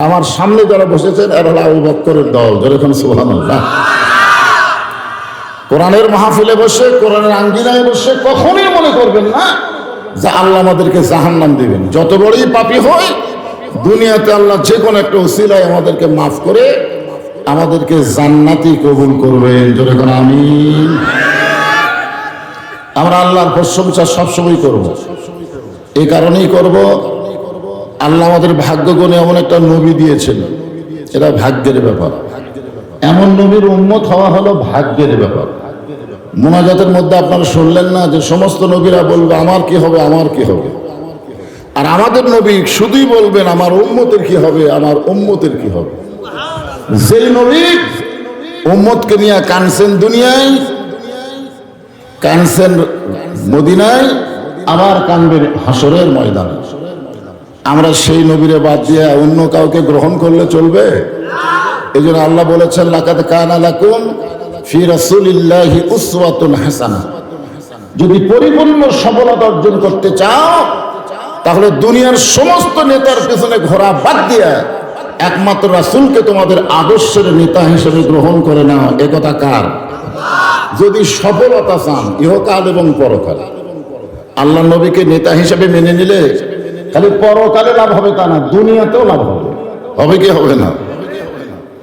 আমার সামনে যারা বসেছেন এরা হলো আবু বকরের দল, যেরকম সুবহানাল্লাহ। কোরআনের মাহফিলে বসে, কোরআনের আঙ্গিনায় বসে কখনোই মনে করবেন না যে আল্লাহ আমাদেরকে জাহান্নাম দিবেন। যত বড়ই পাপী হয়, দুনিয়াতে আল্লাহ যে কোনো একটা উসিলায় আমাদেরকে মাফ করে আমাদেরকে জান্নাতি কবুল করবেন, যেরকম আমিন। আমরা আল্লাহর প্রশংসা সবসময় করব, এই কারণেই করব, আল্লাহ আমাদের ভাগ্য গুণে এমন একটা নবী দিয়েছেন, এটা ভাগ্যের ব্যাপার। এমন নবীর উম্মত হওয়া হলো ভাগ্যের ব্যাপার। মুনাজাতের মধ্যে আপনারা শুনলেন না যে সমস্ত নবীরা বলবে আমার কি হবে, আমার কি হবে, আর আমাদের নবী শুধুই বলবেন আমার উম্মতের কি হবে, আমার উম্মতের কি হবে। যেই নবী উম্মতকে নিয়ে কানছেন দুনিয়ায়, কানছেন মদিনায়, আবার কানবেন হাসরের ময়দানে। আমরা সেই নবীরে বাদ দিয়ে অন্য কাউকে গ্রহণ করলে চলবে? এই জন্য আল্লাহ বলেছেন লাকাদ কানা লাকুম ফি রাসূলিল্লাহি উসওয়াতুন হাসানাহ। যদি পরিপূর্ণ সফলতা অর্জন করতে চাও তাহলে দুনিয়ার সমস্ত নেতার পেছনে ঘোরা বাদ দিয়ে একমাত্র রাসূলকে তোমাদের আদর্শের নেতা হিসেবে গ্রহণ করে নাও। একথা কার? যদি সফলতা চান ইহকাল এবং পরকাল, আল্লাহ নবীকে নেতা হিসেবে মেনে নিলে খালি পরকালে লাভ হবে তা না, দুনিয়াতেও লাভ হবে। হবে কি হবে না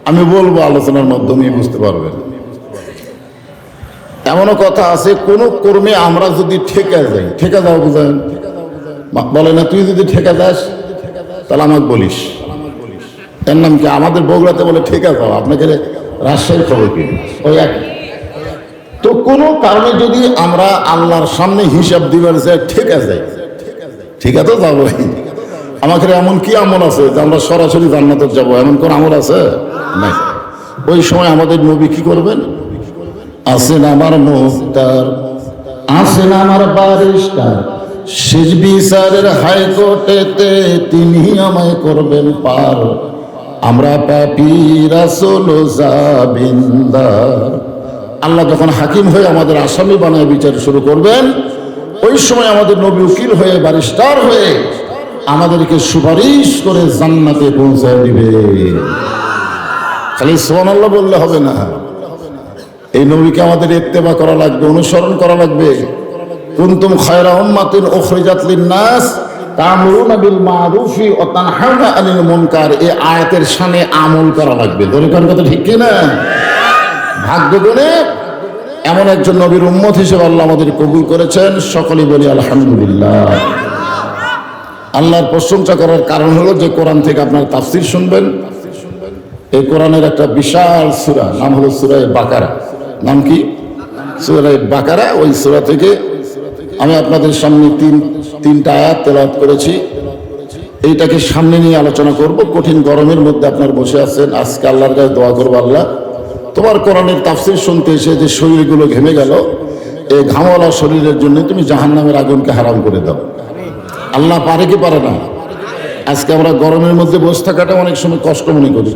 আমি বলবো, আলোচনার মাধ্যমে বুঝতে পারবেন। এমনও কথা আছে, কোন কর্মে আমরা যদি ঠেকা যাই, ঠেকা যাও বুঝেন, বলে না তুই যদি ঠেকা যাস তাহলে আমাকে বলিস। এর নাম কি? আমাদের বগুড়াতে বলে ঠেকা যাও, আপনাকে রাজশাহীর খবর কি ওই এক। তো কোনো কারণে যদি আমরা আল্লাহর সামনে হিসাব দিবার যায় ঠেকা যাই, ঠিক আছে যাবো। আমাদের এমন কি আমল আছে যে আমরা সরাসরি জান্নাতে যাবো, এমন কোন আমল আছে? নাই। ওই সময় আমাদের নবী কি করবেন? আছেন আমার মুখতার, আছেন আমার বারিস্টার, শেষ বিচারের হাইকোর্টেতে তিনি আমায় করবেন পার। আমরা পাপী রাসূল জাবিন্দার। আল্লাহ যখন হাকিম হয়ে আমাদের আসামি বানায় বিচার শুরু করবেন, ওই সময় আমাদের নবী উকিল হয়ে, ব্যারিস্টার হয়ে আমাদেরকে সুপারিশ করে জান্নাতে পৌঁছায় দিবে। খালি সুবহানাল্লাহ বললে হবে না, এই নবীকে আমাদের ইত্তেবা করা লাগবে, অনুসরণ করা লাগবে। কুনতুম খায়রা উম্মাতিন উখরিজাত লিন-নাস তা'মুরুনা বিল মা'রুফি ওয়া তানহাউনা আনিল মুনকার। এই আয়াতের শানে আমল করা লাগবে। দরকার কথা ঠিক কি না? ভাগ্য গুণে এমন একজন নবীর উম্মত হিসেবে আল্লাহ আমাদের কবুল করেছেন। সকলেই বলি আলহামদুলিল্লাহ। আল্লাহর প্রশংসা করার কারণ হলো যে কোরআন থেকে আপনার তাফসীর শুনবেন। এই কোরআনের একটা বিশাল সূরা, নাম হলো সূরা বাকারা। নাম কি? সূরা বাকারা। ওই সূরা থেকে আমি আপনাদের সামনে তিনটা আয়াত তেলাওয়াত করেছি। এইটাকে সামনে নিয়ে আলোচনা করব। কঠিন গরমের মধ্যে আপনার বসে আছেন, আজকে আল্লাহর কাছে দোয়া করবো, আল্লাহ তোমার কোরআনের তাফসীর শুনতে এসে যে শরীরগুলো ঘেমে গেল, এই ঘামওয়ালা শরীরের জন্য তুমি জাহান্নামের আগুনকে হারাম করে দাও। আল্লাহ পারে কি পারে না? আজকে আমরা গরমের মধ্যে বসে থাকাটা অনেক সময় কষ্ট মনে করি,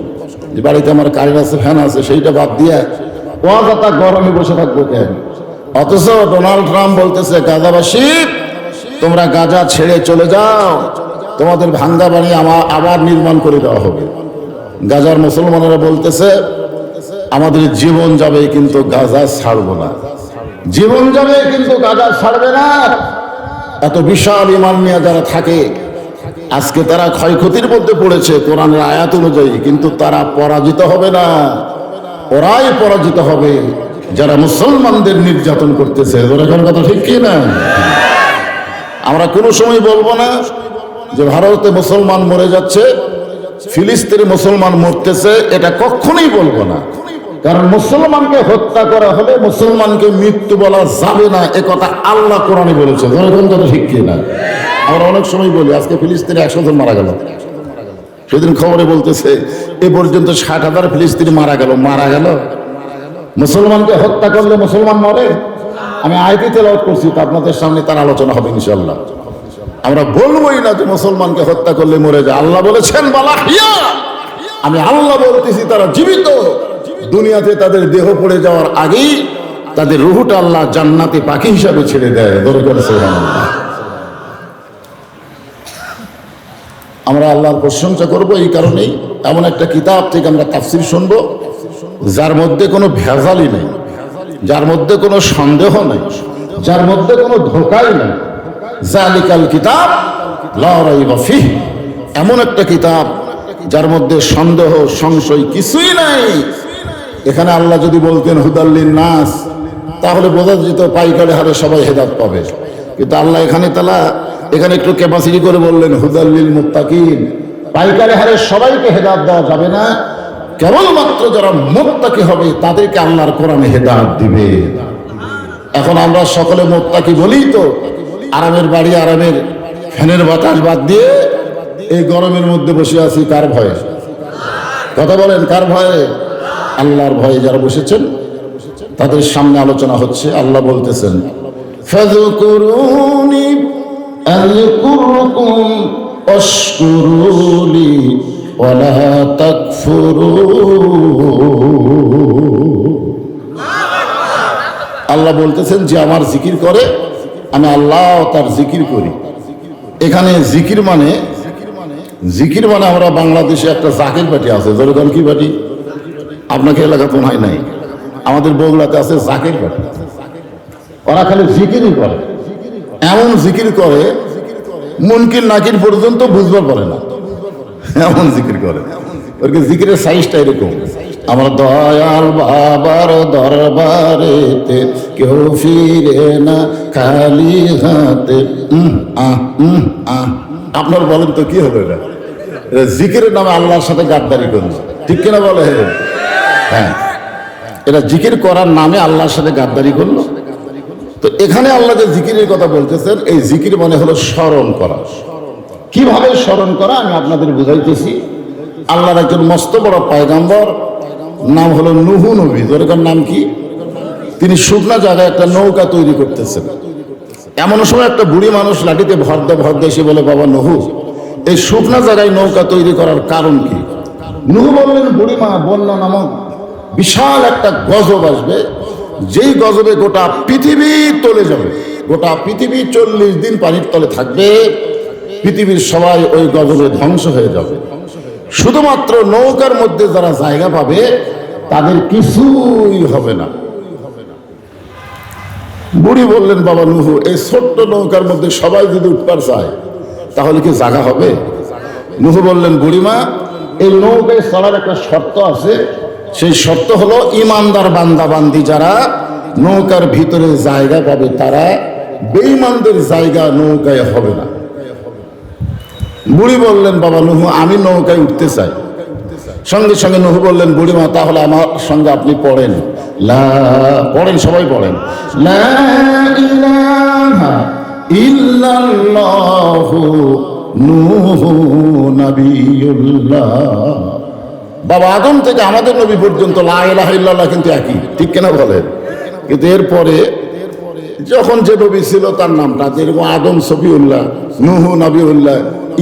যে বাড়িতে আমার কারেন্ট আছে, ফ্যান আছে, সেইটা বাদ দিয়ে ওয়াজাতা গরমে বসে থাকবো কেন? অথচ ডোনাল্ড ট্রাম্প বলতেছে গাজাবাসী তোমরা গাজা ছেড়ে চলে যাও, তোমাদের ভাঙ্গা বাড়ি আবার নির্মাণ করে দেওয়া হবে। গাজার মুসলমানেরা বলতেছে আমাদের জীবন যাবে কিন্তু গাজা ছাড়বো না, জীবন যাবে কিন্তু গাজা ছাড়বে না। এত বিশাল ঈমান নিয়ে যারা থাকে, আজকে তারা ক্ষয়ক্ষতির মধ্যে পড়েছে কোরআনের আয়াত অনুযায়ী, কিন্তু তারা পরাজিত হবে না, ওরাই পরাজিত হবে যারা মুসলমানদের নির্যাতন করতেছে। ওরকম কথা ঠিক কি না? আমরা কোনো সময় বলবো না যে ভারতে মুসলমান মরে যাচ্ছে, ফিলিস্তিনে মুসলমান মরতেছে, এটা কখনোই বলবো না। কারণ মুসলমানকে হত্যা করা হলে মুসলমানকে মৃত্যু বলা যাবে না, এ কথা আল্লাহ কোরআনে বলেছে। ওরকম কথা ঠিক কি না? আমরা অনেক সময় বলি আজকে ফিলিস্তিনে 100 জন মারা গেল, সেদিন খবরে বলতেছে এ পর্যন্ত 60,000 ফিলিস্তিনি মারা গেল। মুসলমানকে হত্যা করলে মুসলমান মরে? আমি আয়াত তেলাওয়াত করছি, তো আপনাদের সামনে তার আলোচনা হবে ইনশাআল্লাহ। আমরা বলবোই না যে মুসলমানকে হত্যা করলে মরে যায়। আল্লাহ বলেছেন বালাহিয়া, আমি আল্লাহ বলতেছি তারা জীবিত। দুনিয়াতে তাদের দেহ পড়ে যাওয়ার আগেই তাদের রূহটা আল্লাহ জান্নাতে পাখি হিসাবে ছেড়ে দেয়। দরকার সুবহানাল্লাহ। আমরা আল্লাহর প্রশংসা করব এই কারণেই, এমন একটা কিতাব থেকে আমরা তাফসীর শুনবো যার মধ্যে কোনো ভেজালই নেই, যার মধ্যে কোনো সন্দেহ নেই, যার মধ্যে কোনো ধোঁকাই নেই। জালিকাল কিতাব লা রাইবা ফিহি, এমন একটা কিতাব যার মধ্যে সন্দেহ সংশয় কিছুই নাই। এখানে আল্লাহ যদি বলতেন হুদাল্লিন নাস, তাহলে বোঝা যেত পাইকারি হারে সবাই হেদায়েত পাবে। কিন্তু আল্লাহ এখানে একটু ক্যাপাসিটি করে বললেন হুদাল্লিল মুত্তাকিন, পাইকারি হারে সবাইকে হেদায়েত দেওয়া যাবে না, কেবলমাত্র যারা মুত্তাকি হবে তাদেরকে আল্লাহর কোরআনে হেদায়েত দিবে। এখন আমরা সকলে মুত্তাকি বলি তো, আরামের বাড়ি, আরামের ফ্যানের বাতাস বাদ দিয়ে এই গরমের মধ্যে বসে আছি কার ভয়ে? কথা বলেন, কার ভয়ে? আল্লাহর ভয়ে যারা বসেছেন তাদের সামনে আলোচনা হচ্ছে। আল্লাহ বলতেছেন ফাযকুরুনি আযকুরকুম ওয়াশকুরুলি ওয়ালা তাকফুরুন। আল্লাহ বলতেছেন যে আমার জিকির করে, আমি আল্লাহ তার জিকির করি। এখানে জিকির মানে আমরা বাংলাদেশে একটা জাকির পার্টি আছে, যেরকম কি পার্টি আপনাকে এলাকা তো নাই, আমাদের বগুড়াতে আছে জাকির পার্টি। ওরা খালি জিকিরই করে, এমন জিকির করে মুনকির নাকির পর্যন্ত বুঝবার পারে না, এমন জিকির করে। ওর জিকিরের সাইজটা এরকম, আমার দয়াল বাবার দরবারেতে কেউ ফিরে না খালি হাতে। আপনার বলেন তো কি হবে এটা? জিকিরের নামে আল্লাহর সাথে গাদ্দারি করল, ঠিক কিনা বলে? হ্যাঁ, এটা জিকির করার নামে আল্লাহর সাথে গাদ্দারি করলো। তো এখানে আল্লাহ যে জিকিরের কথা বলতেছেন, এই জিকির মানে হলো স্মরণ করা। কিভাবে স্মরণ করা আমি আপনাদের বুঝাইতেছি। আল্লাহর একজন মস্ত বড় পয়গম্বর, নাম হলো নূহ নবী। ওর নাম কি? তিনি শুকনা জায়গায় একটা নৌকা তৈরি করতেছেন। এমন সময় একটা বুড়ি মানুষ লাঠিতে ভর দিয়ে এসে বলে, বাবা নূহ, এই শুকনা জায়গায় নৌকা তৈরি করার কারণ কি? নূহ বললেন, বুড়িমা, বন্যা নামক বিশাল একটা গজব আসবে, যেই গজবে গোটা পৃথিবী তলে যাবে, গোটা পৃথিবী 40 দিন পানির তলে থাকবে, পৃথিবীর সবাই ওই গজবে ধ্বংস হয়ে যাবে। শুধুমাত্র নৌকার মধ্যে যারা জায়গা পাবে তাদের কিছুই হবে না। বুড়ি বললেন, বাবা নূহ, এই ছোট্ট নৌকার মধ্যে সবাই যদি উঠবার চায় তাহলে কি জায়গা হবে? নূহ বললেন, বুড়িমা, এই নৌকায় চলার একটা শর্ত আছে। সেই শর্ত হলো ইমানদার বান্দা বান্দি যারা নৌকার ভিতরে জায়গা পাবে, তারা বেঈমানদের জায়গা নৌকায় হবে না। বুড়ি বললেন, বাবা নূহ, আমি নৌকায় উঠতে চাই। সঙ্গে সঙ্গে নূহ বললেন, বুড়িমা, তাহলে আমার সঙ্গে আপনি পড়েন, পড়েন, সবাই পড়েন, লা ইলাহা ইল্লাল্লাহু নূহু নবিয়ুল্লাহ। বাবা আদম থেকে আমাদের নবী পর্যন্ত লা ইলাহা ইল্লাল্লাহ কিন্তু একই, ঠিক কিনা বলেন? কিন্তু এরপরে যখন যে নবী ছিল তার নামটা, যেরকম আদম সফিউল্লাহ, নূহ নবিউল্লাহ,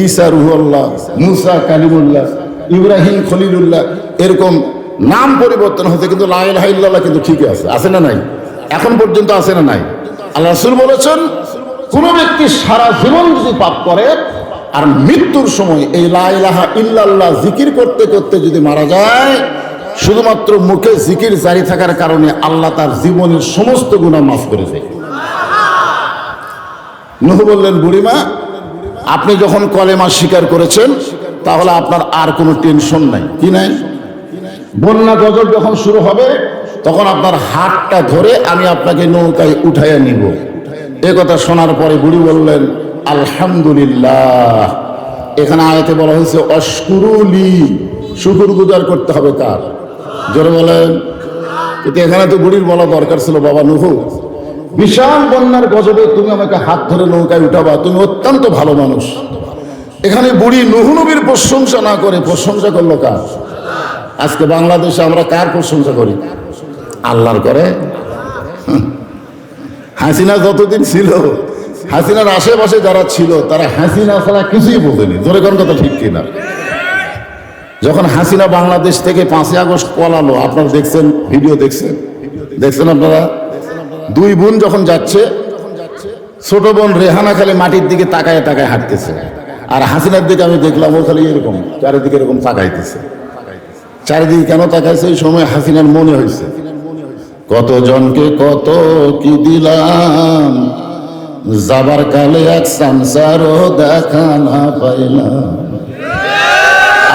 ঈসা রুহুল্লাহ, মুসা কালিমুল্লাহ, ইব্রাহিম খলিলুল্লাহ, এরকম নাম পরিবর্তন হয়েছে, কিন্তু লা ইলাহা ইল্লাল্লাহ কিন্তু ঠিকই আছে না নাই? এখন পর্যন্ত আছে না নাই? আল্লাহ রাসূল বলেছেন, কোন ব্যক্তি সারা জীবন যদি পাপ করে আর মৃত্যুর সময় এই লা ইলাহা ইল্লাল্লাহ জিকির করতে করতে যদি মারা যায়, শুধুমাত্র মুখে জিকির জারি থাকার কারণে আল্লাহ তার জীবনের সমস্ত গুনাহ মাফ করে দেয়। নূহ বললেন, বুড়িমা, আপনি যখন কলেমা স্বীকার করেছেন তাহলে আপনার আর কোনো টেনশন নাই। কি নাই? বন্যা গজব যখন শুরু হবে তখন আপনার হাতটা ধরে আমি আপনাকে নৌকায় উঠাইয়া নিব। এ কথা শোনার পরে বুড়ি বললেন, আলহামদুলিল্লাহ। এখানে আয়াতে বলা হয়েছে অশকুরুলি, শুকর গুজার করতে হবে কার? জোরে বলেন। কিন্তু এখানে তো বুড়ির বলা দরকার ছিল, বাবা নূহ, বিশাল বন্যার গজবে তুমি আমাকে হাত ধরে নৌকায় উঠাবা, তুমি অত্যন্ত ভালো মানুষ। এখানে বুড়ি নূহ নবীর প্রশংসা না করে প্রশংসা করলো কার? আজকে বাংলাদেশে আমরা কার প্রশংসা করি? আল্লাহর করে। হাসিনা যতদিন ছিল, হাসিনার আশেপাশে যারা ছিল তারা হাসিনা ছাড়া কিছুই বোঝেনি। জোরে কোন কথা, ঠিক কিনা? যখন হাসিনা বাংলাদেশ থেকে 5ই আগস্ট পলালো, আপনারা দেখছেন, ভিডিও দেখছেন আপনারা, দুই বোন যখন যাচ্ছে, ছোট বোন রেহানা খালি মাটির দিকে তাকায় তাকায় হাঁটতেছে, আর হাসিনার দিকে আমি দেখলাম ও খালি এরকম চারিদিকে এরকম তাকাইতেছে। চারিদিকে কেন তাকাইছে? এই সময় হাসিনার মনে হয়েছে কতজনকে কত কি দিলাম, যাবার কালে এক সামসারও দেখা না পাইলাম।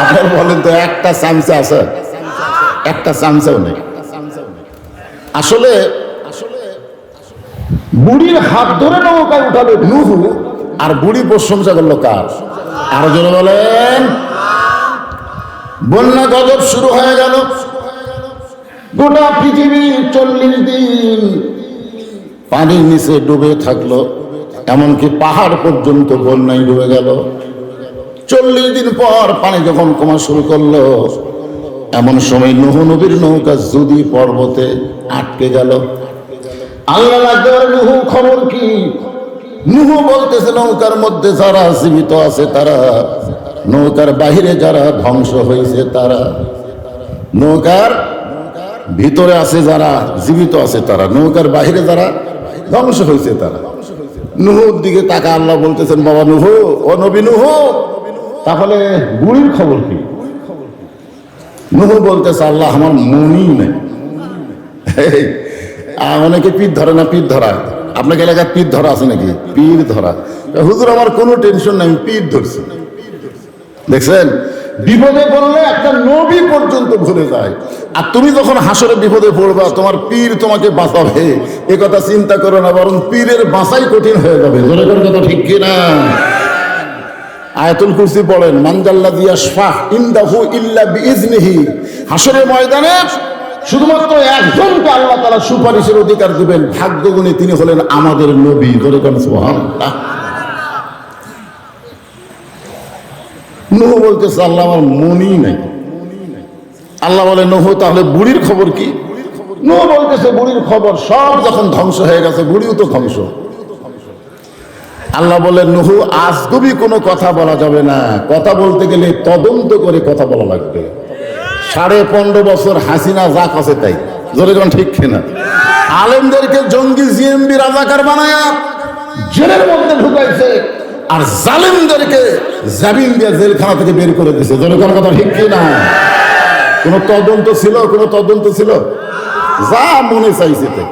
আপনার বলেন তো একটা চামচা আছে? একটা চামচাও নেই। আসলে বুড়ির হাত ধরে নৌকায় উঠালো নুহু, আর বুড়ি প্রশংসা করলো কার? আরো জোরে বলেন। বন্যা গজব শুরু হয়ে গেল। গোটা পৃথিবী 40 দিন পানির নিচে ডুবে থাকলো, এমনকি পাহাড় পর্যন্ত বন্যায় ডুবে গেল। 40 দিন পর পানি যখন কমা শুরু করলো, এমন সময় নূহ নবীর নৌকা যদি পর্বতে আটকে গেল। আল্লাহ লাগবে, নূহ খবর কি? নূহ বলতেছে নৌকার মধ্যে যারা জীবিত আছে তারা, নৌকার বাহিরে যারা ধ্বংস হয়েছে তারা, নৌকার ভিতরে আছে যারা জীবিত আছে তারা, নৌকার বাহিরে যারা ধ্বংস হয়েছে তারা। নূহর দিকে তাকা আল্লাহ বলতেছেন, বাবা নূহ, ও নবী নূহ, তাহলে বুড়ির খবর কি? নূহ বলতেছে, আল্লাহ আমার মনই নেই। অনেকে পীর ধরে না, পীর ধরা, আপনাকে এলাকার পীর ধরা আছে নাকি? পীর ধরা, হুজুর আমার কোনো টেনশন নাই, আমি পীর ধরছি। দেখছেন, বিপদে পড়লে একটা নবী পর্যন্ত ভুলে যায়। আর তুমি যখন হাসরে বিপদে পড়বা, তোমার পীর তোমাকে বাঁচাবে এ কথা চিন্তা করো না, বরং পীরের বাঁচাই কঠিন হয়ে যাবে। জোরে করে কথা ঠিক কিনা? আয়াতুল কুরসি পড়েন, মানজাল্লাযী ইয়াশফাউ ইনদাহু ইল্লা বিইজনিহি। হাসরের ময়দানে শুধুমাত্র একজনকে আল্লাহ তাআলা সুপারিশের অধিকার দিবেন, ভাগ্যগুণী তিনি হলেন আমাদের নবী। জোরে করে সুবহানাল্লাহ। নূহ বলতেছে, আল্লাহ আমার মনই নাই। আল্লাহ বলে, নূহ তাহলে বুড়ির খবর কি? নূহ বলতেছে, বুড়ির খবর সব যখন ধ্বংস হয়ে গেছে, বুড়িও তো ধ্বংস। আল্লাহ বলে, নূহ আজগুবি কোনো কথা বলা যাবে না, কথা বলতে গেলে তদন্ত করে কথা বলা লাগবে। 15.5 বছর হাসিনা যা কাছে তাই। জোরে যখন ঠিক কিনা? আলেমদেরকে জঙ্গি জিএমবি রাজাকার বানায়া জেলের মধ্যে ঢুকাইছে, আর জালেমদেরকে জামিন দিয়ে জেলখানা থেকে বের করে দিয়েছে। জনগণ কথা ঠিক কিনা? কোন তদন্ত ছিল? কোন তদন্ত ছিল? যা মনে চাইছে তাই।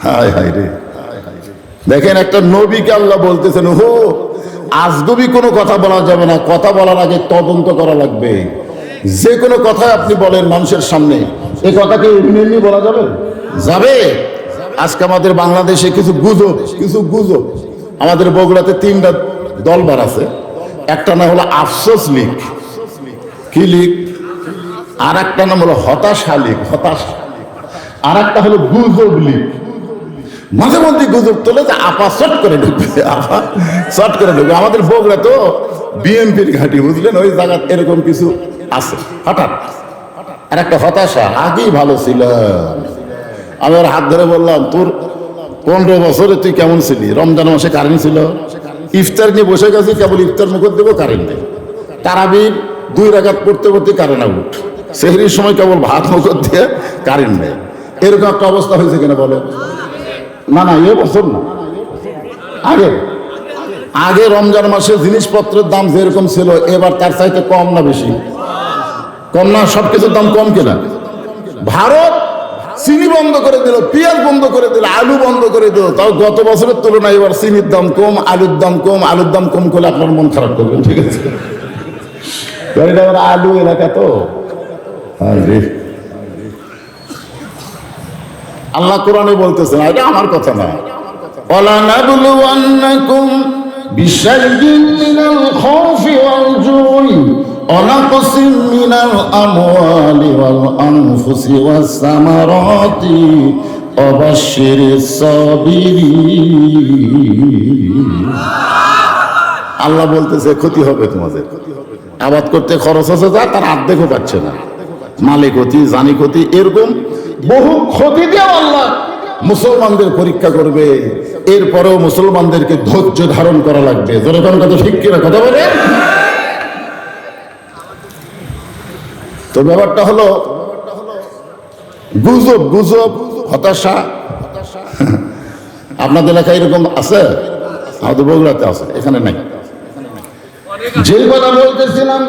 হায় হায় রে। দেখেন, একটা নবীকে আল্লাহ বলতেছেন, হো আজগুবি কোনো কথা বলা যাবে না, কথা বলার আগে তদন্ত করা লাগবে। যে কোনো কথা আপনি বলেন মানুষের সামনে, এই কথাকে এমনি বলা যাবে? যাবে। আজকে আমাদের বাংলাদেশে কিছু গুজব, আমাদের বগুড়াতে 3টা দলবার আছে। একটা নাম হলো আফসোস লীগ, কি লীগ? আর একটা নাম হলো হতাশা লীগ, হতাশা। আর একটা হলো গুজব লীগ। মাঝে মধ্যে গুজব তোলে যে আপা চট করে ঢুকবে, আপা চট করে ঢুকবে। আমাদের বগুড়া তো বিএনপির ঘাঁটি, বুঝলেন? ওই জায়গা এরকম কিছু আছে হঠাৎ। আর একটা হতাশা, আগেই ভালো ছিল। আমি ওর হাত ধরে বললাম, তোর 15 বছরে তুই কেমন ছিলি? রমজান মাসে কারেন্ট ছিল, ইফতার নিয়ে বসে গেছি, কেবল ইফতার মুখ দেবো, কারেন্ট নেই। তারাবির 2 রাকাত পড়তে পড়তে কারেন্ট আউট, সেহরির সময় কেবল ভাত মুখ দিয়ে কারেন্ট নেই। এরকম একটা অবস্থা হয়েছে কিনা বলে? না না, এ বছর না, আগে রমজান মাসে জিনিসপত্রের দাম যেরকম ছিল, এবার তার চাইতে কম না বেশি? কম না? সবকিছুর দাম কম কিনা? ভারত চিনি বন্ধ করে দিল, পেঁয়াজ বন্ধ করে দিল, আলু বন্ধ করে দিল। তাও গত বছরের তুলনায় এবার চিনির দাম কম, আলুর দাম কম। আলুর দাম কম করলে আপনার মন খারাপ করবেন, ঠিক আছে? আলু এলাকা তো। আল্লাহ কোরআনে বলতেছেন, এটা আমার কথা না, ওয়ালানাবলুওয়ান্নাকুম বিশাররিন মিনাল খাউফি ওয়াল জুই ওয়ানাকসিম মিনাল আমওয়ালি ওয়াল আনফুসি ওয়াস সামারাতি ওয়াবাশশিরিস সাবিরিন। আল্লাহ বলতেছে, ক্ষতি হবে তোমাদের। আবাদ করতে খরচ আছে যা, তার অর্ধেকও পাচ্ছে না। মালে ক্ষতি, জানি ক্ষতি, এরকম বহু ক্ষতি দিয়ে আল্লাহ মুসলমানদের পরীক্ষা করবে। এরপরেও মুসলমানদেরকে ধৈর্য ধারণ করা লাগবে। জনগণ কথা ঠিক কিনা? কথা বলে। তো ব্যাপারটা হলো গুজব, হতাশা। আপনাদের এলাকায় এরকম আছে? আমাদের বগুড়াতে আছে, এখানে নাই। যে কথা বলতেছিলাম,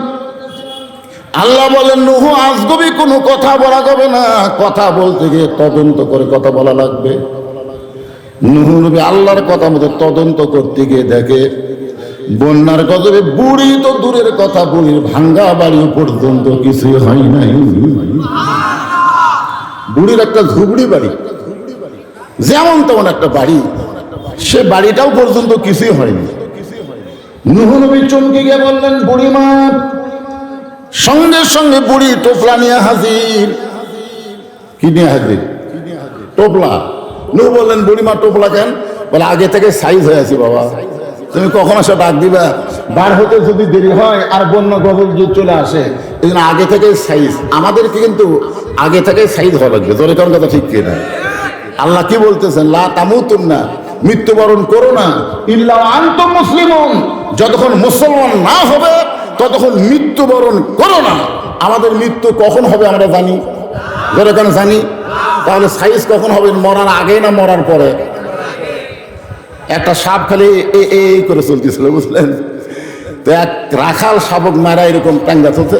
আল্লাহ বলেন নুহু আজগবি কোনো কথা বলা যাবে না, কথা বলতে গিয়ে তদন্ত করে কথা বলা লাগবে। নুহু নবী আল্লাহর কথা মতো তদন্ত করতে গিয়ে দেখে বন্যার গজবে বুড়ি তো দূরের কথা, বুড়ির ভাঙ্গা বাড়ি পর্যন্ত কিছু হয় নাই। বুড়ির একটা ঝুবড়ি বাড়ি, যেমন তেমন একটা বাড়ি, সে বাড়িটাও পর্যন্ত কিছুই হয়নি। নুহু নবী চমকে গিয়ে বললেন বুড়িমা। সঙ্গে সঙ্গে বুড়ি টোপলা নিয়ে হাজির। কি নিয়ে হাজির? টোপলা। নুহু বললেন বুড়িমা টোপলা কেন? বলে আগে থেকে সাইজ হয়ে আছি বাবা, তুমি কখন আসে ডাক দিবা, বার হতে যদি দেরি হয় আর বন্যা গজল যদি চলে আসে, এই জন্য আগে থেকে সাইজ। আমাদেরকে কিন্তু আগে থেকে সাইজ হওয়া লাগবে। জোরে কোন কথা ঠিক কিনা? আল্লাহ কি বলতেছেন? লা তামুতুন্না, মৃত্যুবরণ করো না, ইল্লা আনতুম মুসলিমুন, যতক্ষণ মুসলমান না হবে ততক্ষণ মৃত্যুবরণ করো না। আমাদের মৃত্যু কখন হবে আমরা জানি? জোরে কোন জানি? তাহলে সাইজ কখন হবে? মরার আগে না মরার পরে? একটা সাপ খালি এই করে চলতেছিল, বুঝলেন তো? এক রাখাল শাবক মারা এরকম টাঙ্গা চলছে,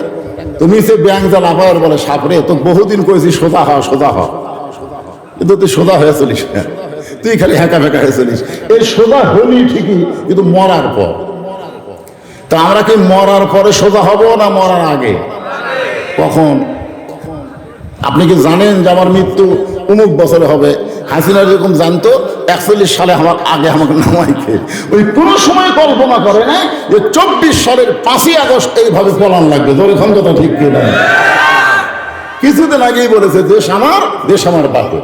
তুমি সে ব্যাং জাল আবার বলে সাপ রে, তো বহুদিন কয়েছি সোজা হ সোজা হ, কিন্তু তুই সোজা হয়ে চলিস না, তুই খালি হ্যাঁকা ফেঁকা হয়ে চলিস। এই সোজা হলি ঠিকই, কিন্তু মরার পর। তা আমরা কি মরার পরে সোজা হব না মরার আগে? কখন? আপনি কি জানেন যে আমার মৃত্যু অমুক বছরে হবে? হাসিনা যেরকম জানতো 41 সালে আমার আগে আমাকে নামাইকে, ওই কোনো সময় কল্পনা করে না যে 24 সালের 5ই আগস্ট এইভাবে পলান লাগবে। জোরে কোন কথা ঠিক কিনা? কিছুদিন আগেই বলেছে দেশ আমার বাপে,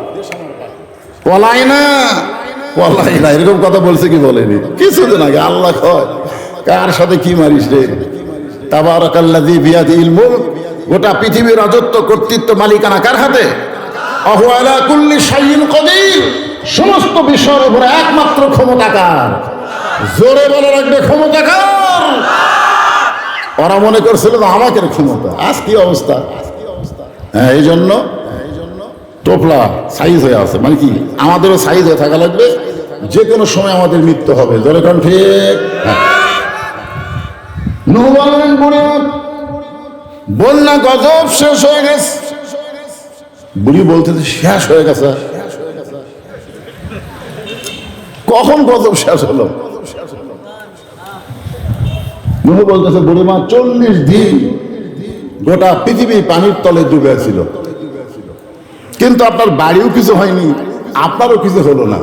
পলাই না পলাই না, এরকম কথা বলছে কি বলেনি? কিছুদিন আগে। আল্লাহ কয় কার সাথে কি মারিস রে? তাবারাকাল্লাযী বিয়াদিহিল মুলক, গোটা পৃথিবীর রাজত্ব কর্তৃত্ব মালিকানা কার হাতে? ওয়া হুয়া আলা কুল্লি শাইইন কাদির, সমস্ত বিষয়ের উপরে একমাত্র ক্ষমতাকার। জোরে বলে রাখবে ক্ষমতাকার। ওরা মনে করছিল আমাকে ক্ষমতা, আজ কি অবস্থা। হ্যাঁ, এই জন্য টোপলা সাইজ হয়ে আছে, মানে কি আমাদেরও সাইজ হয়ে থাকা লাগবে, যে কোনো সময় আমাদের মৃত্যু হবে। জোরে কোন ঠিক? নুহু বললেন বুড়ি বন্যা গজব শেষ হয়ে গেছে। বুড়ি বলতেছে শেষ হয়ে গেছে? কখন গজব শেষ হলো? নুহু বলতেছে বুড়িমা 40 দিন গোটা পৃথিবী পানির তলে ডুবে ছিল, কিন্তু আপনার বাড়িও কিছু হয়নি, আপনারও কিছু হলো না।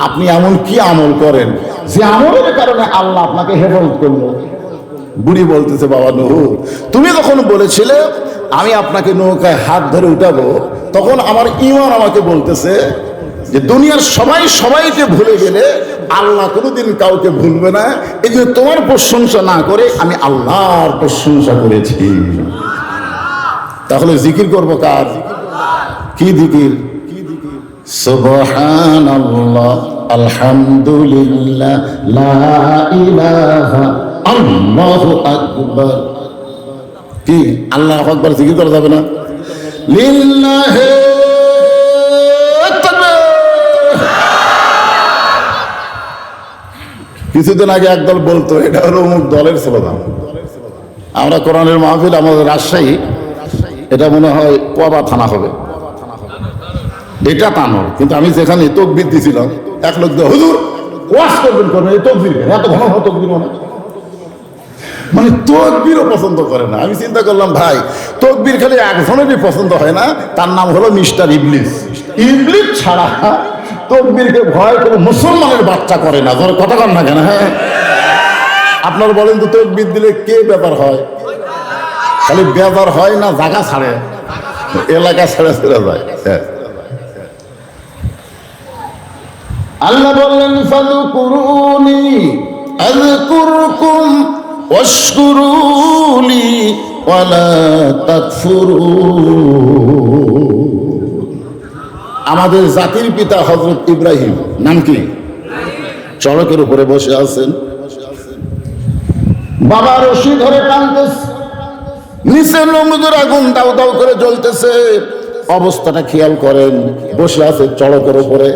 আপনি এমন কি আমল করেন যে আমলের কারণে আল্লাহ আপনাকে হেফাজত করলো? বুড়ি বলতেছে বাবা নুহু, তুমি যখন বলেছিলে আমি আপনাকে নৌকায় হাত ধরে উঠাবো, তখন আমার ঈমান আমাকে বলতেছে যে দুনিয়ার সবাই সবাইকে ভুলে গেলে আল্লাহ কোনোদিন কাউকে ভুলবে না। এই জন্য তোমার প্রশংসা না করে আমি আল্লাহর প্রশংসা করেছি। তাহলে জিকির করবো কার? কি জিকির? সুবহানাল্লাহ, আলহামদুলিল্লাহ, লা ইলাহা, আল্লাহু আকবার। কি আল্লাহু আকবার জিকির করা যাবে না? লিল্লাহি তাকবীর। কিছুদিন আগে একদল বলতো এটা হলো অমুক দলের স্লোগান। আমরা কোরআনের মাহফিল আমাদের রাজশাহী, এটা মনে হয় পোয়াবা থানা হবে, এটা তা নয়। কিন্তু আমি যেখানে তকবির দিছিলাম, এক লোক হুজুর ওয়াজ করবেন এই তকবির, এত ঘন ঘন তকবির মানে তকবিরও পছন্দ করে না। আমি চিন্তা করলাম ভাই, তকবির খালি একজনেরই পছন্দ হয় না, তার নাম হলো মিস্টার ইবলিস। ইবলিস ছাড়া তকবিরকে ভয় করে মুসলমানের বাচ্চা করে না। ধর কথা কন না কেন? হ্যাঁ, আপনার বলেন তো তকবির দিলে কে ব্যাপার হয়? খালি ব্যাপার হয় না, জায়গা ছাড়ে, এলাকা ছেড়ে ছেড়ে যায়। হ্যাঁ, আল্লাহ বললেন ফাযকুরুনি আযকুরকুম ওয়াশকুরুলি ওয়ালা তাকফুরুন। আমাদের জাতির পিতা হযরত ইব্রাহিম, নাম কি? চড়কের উপরে বসে আছেন, বাবা রশি ধরে টানতেছে, নিচে নমরুদের আগুন দাউ দাউ করে জ্বলতেছে। অবস্থাটা খেয়াল করেন, বসে আছে চড়কের উপরে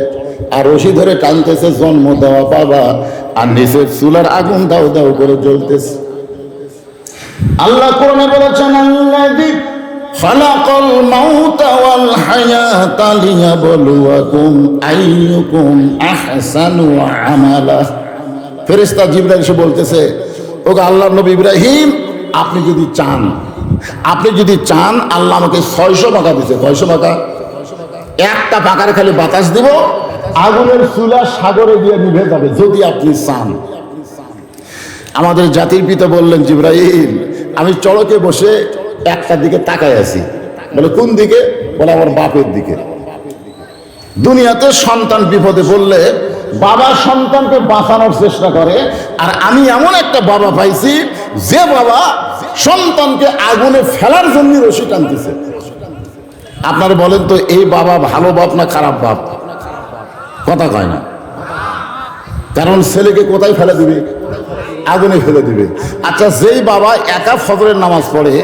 আর রশি ধরে টানতেছে জন্ম দেওয়া বাবা, আর নিচের চুলার আগুন দাউ দাউ করে জ্বলতেছে। আল্লাহ কোরআনে বলেছেন, আল্লাযী খালাকাল মাউতা ওয়াল হায়াতা লিয়াবলুয়াকুম আইয়ুকুম আহসানু আমালা। ফেরেশতা জিবরাইল এসে বলতেছে, ওগো আল্লাহর নবী ইব্রাহিম, আপনি যদি চান আল্লাহ আমাকে 600 পাকা দিছে। 600 পাকা? একটা পাকার খালি বাতাস দিব, আগুনের চুলা সাগরে দিয়ে নিভে যাবে, যদি আপনি চান। আমাদের জাতির পিতা বললেন, জিবরাইল, আমি চড়কে বসে একটা দিকে তাকায় আছি। বলে কোন দিকে? বলে আমার বাপের দিকে। দুনিয়াতে সন্তান বিপদে পড়লে বাবা সন্তানকে বাঁচানোর চেষ্টা করে, আর আমি এমন একটা বাবা পাইছি যে বাবা সন্তানকে আগুনে ফেলার জন্য রশি টানতেছে। আপনারা বলেন তো, এই বাবা ভালো বাপ না খারাপ বাপ? কথা কয় না। কারণ ছেলেকে কোথায় ফেলে দিবে? আগুনে ফেলে দিবে। আচ্ছা, যেই বাবা একা ফজরের নামাজ পড়ে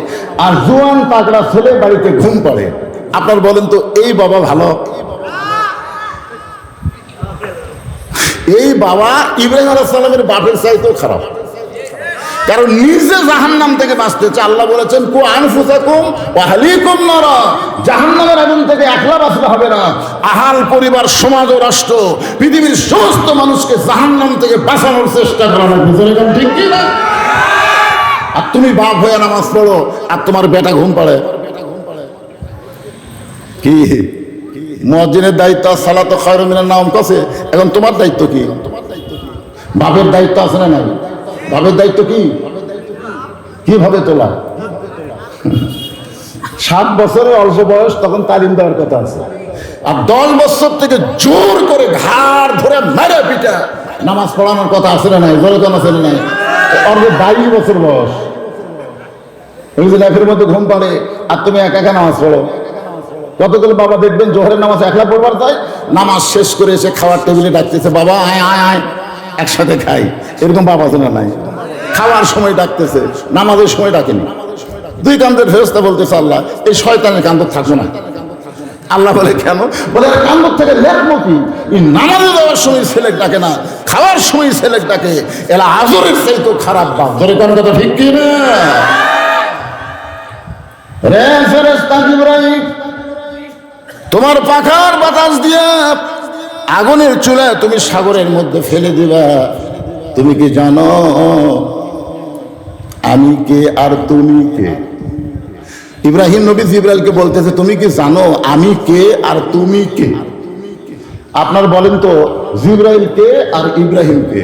আর জোয়ান পাগলা ছেলে বাড়িতে ঘুম পড়ে, আপনার বলেন তো এই বাবা ভালো? এই বাবা ইব্রাহিম আলাইহিস সালামের বাপের চাইতেও খারাপ। কারণ নিজে জাহান্নাম থেকে বাঁচতে চায়। আল্লাহ বলেছেন, কু আনফুসাকুম ওয়া আহলিকুম নারা, জাহান্নামের আগুন থেকে একলা বাঁচতে হবে না, আহাল পরিবার, সমাজ ও রাষ্ট্র, পৃথিবীর সমস্ত মানুষকে জাহান্নাম থেকে বাঁচানোর চেষ্টা করা লাগবে। ঠিক কি না? আর তুমি বাপ হয়ে নামাজ পড়ো আর তোমার বেটা ঘুম পাড়ে। কি মুয়াজ্জিনের দায়িত্ব সালাতু খায়রুম মিনান নাওম কাছে, এখন তোমার দায়িত্ব কি? বাপের দায়িত্ব আছে না নাই? বাপের দায়িত্ব কি? কিভাবে তোলা? 7 বছরের অল্প বয়স, তখন তালিম দেওয়ার কথা আছে। আর 10 বছর থেকে জোর করে ঘাড় ধরে মেরে পিটা নামাজ পড়ানোর কথা আছে না নাই? জোরদান আছে না নাই? অল্প 22 বছর বয়স, ওই যে লাইফের মধ্যে ঘুম পাড়ে আর তুমি একা একা নামাজ পড়ো। কতগুলো বাবা দেখবেন জোহরের নামাজ একলা পড়বার তাই নামাজ শেষ করে এসে খাওয়ার টেবিলে ডাকতেছে, বাবা আয় আয় আয় একসাথে খাই। এরকম বাবা আছে না নাই? খাওয়ার সময় ডাকতেছে, নামাজের সময় ডাকেনি। 2 কান্দের ফেরেশতা বলতেছে, আল্লাহ এই শয়তানের কান্দ থাকবো না। আল্লাহ বলে, কেন? বলে কান্দ থেকে লেখবো কি? এই নামাজে যাওয়ার সময় ছেলে ডাকে না, খাওয়ার সময় ছেলে ডাকে, এলা আজরের চাইতেও খারাপ বাপ। ধরে কোন কথা ঠিক কি না? রে ফেরেশতা জিবরাইল, তোমার পাখার বাতাস দিয়া আগুনের চুলায় তুমি সাগরের মধ্যে ফেলে দিবা। তুমি কি জানো আমি কে আর তুমি কে? ইব্রাহিম নবী জিবরাইলকে বলতেছে, তুমি কি জানো আমি কে আর তুমি কে? আপনার বলেন তো, জিবরাইল কে আর ইব্রাহিম কে?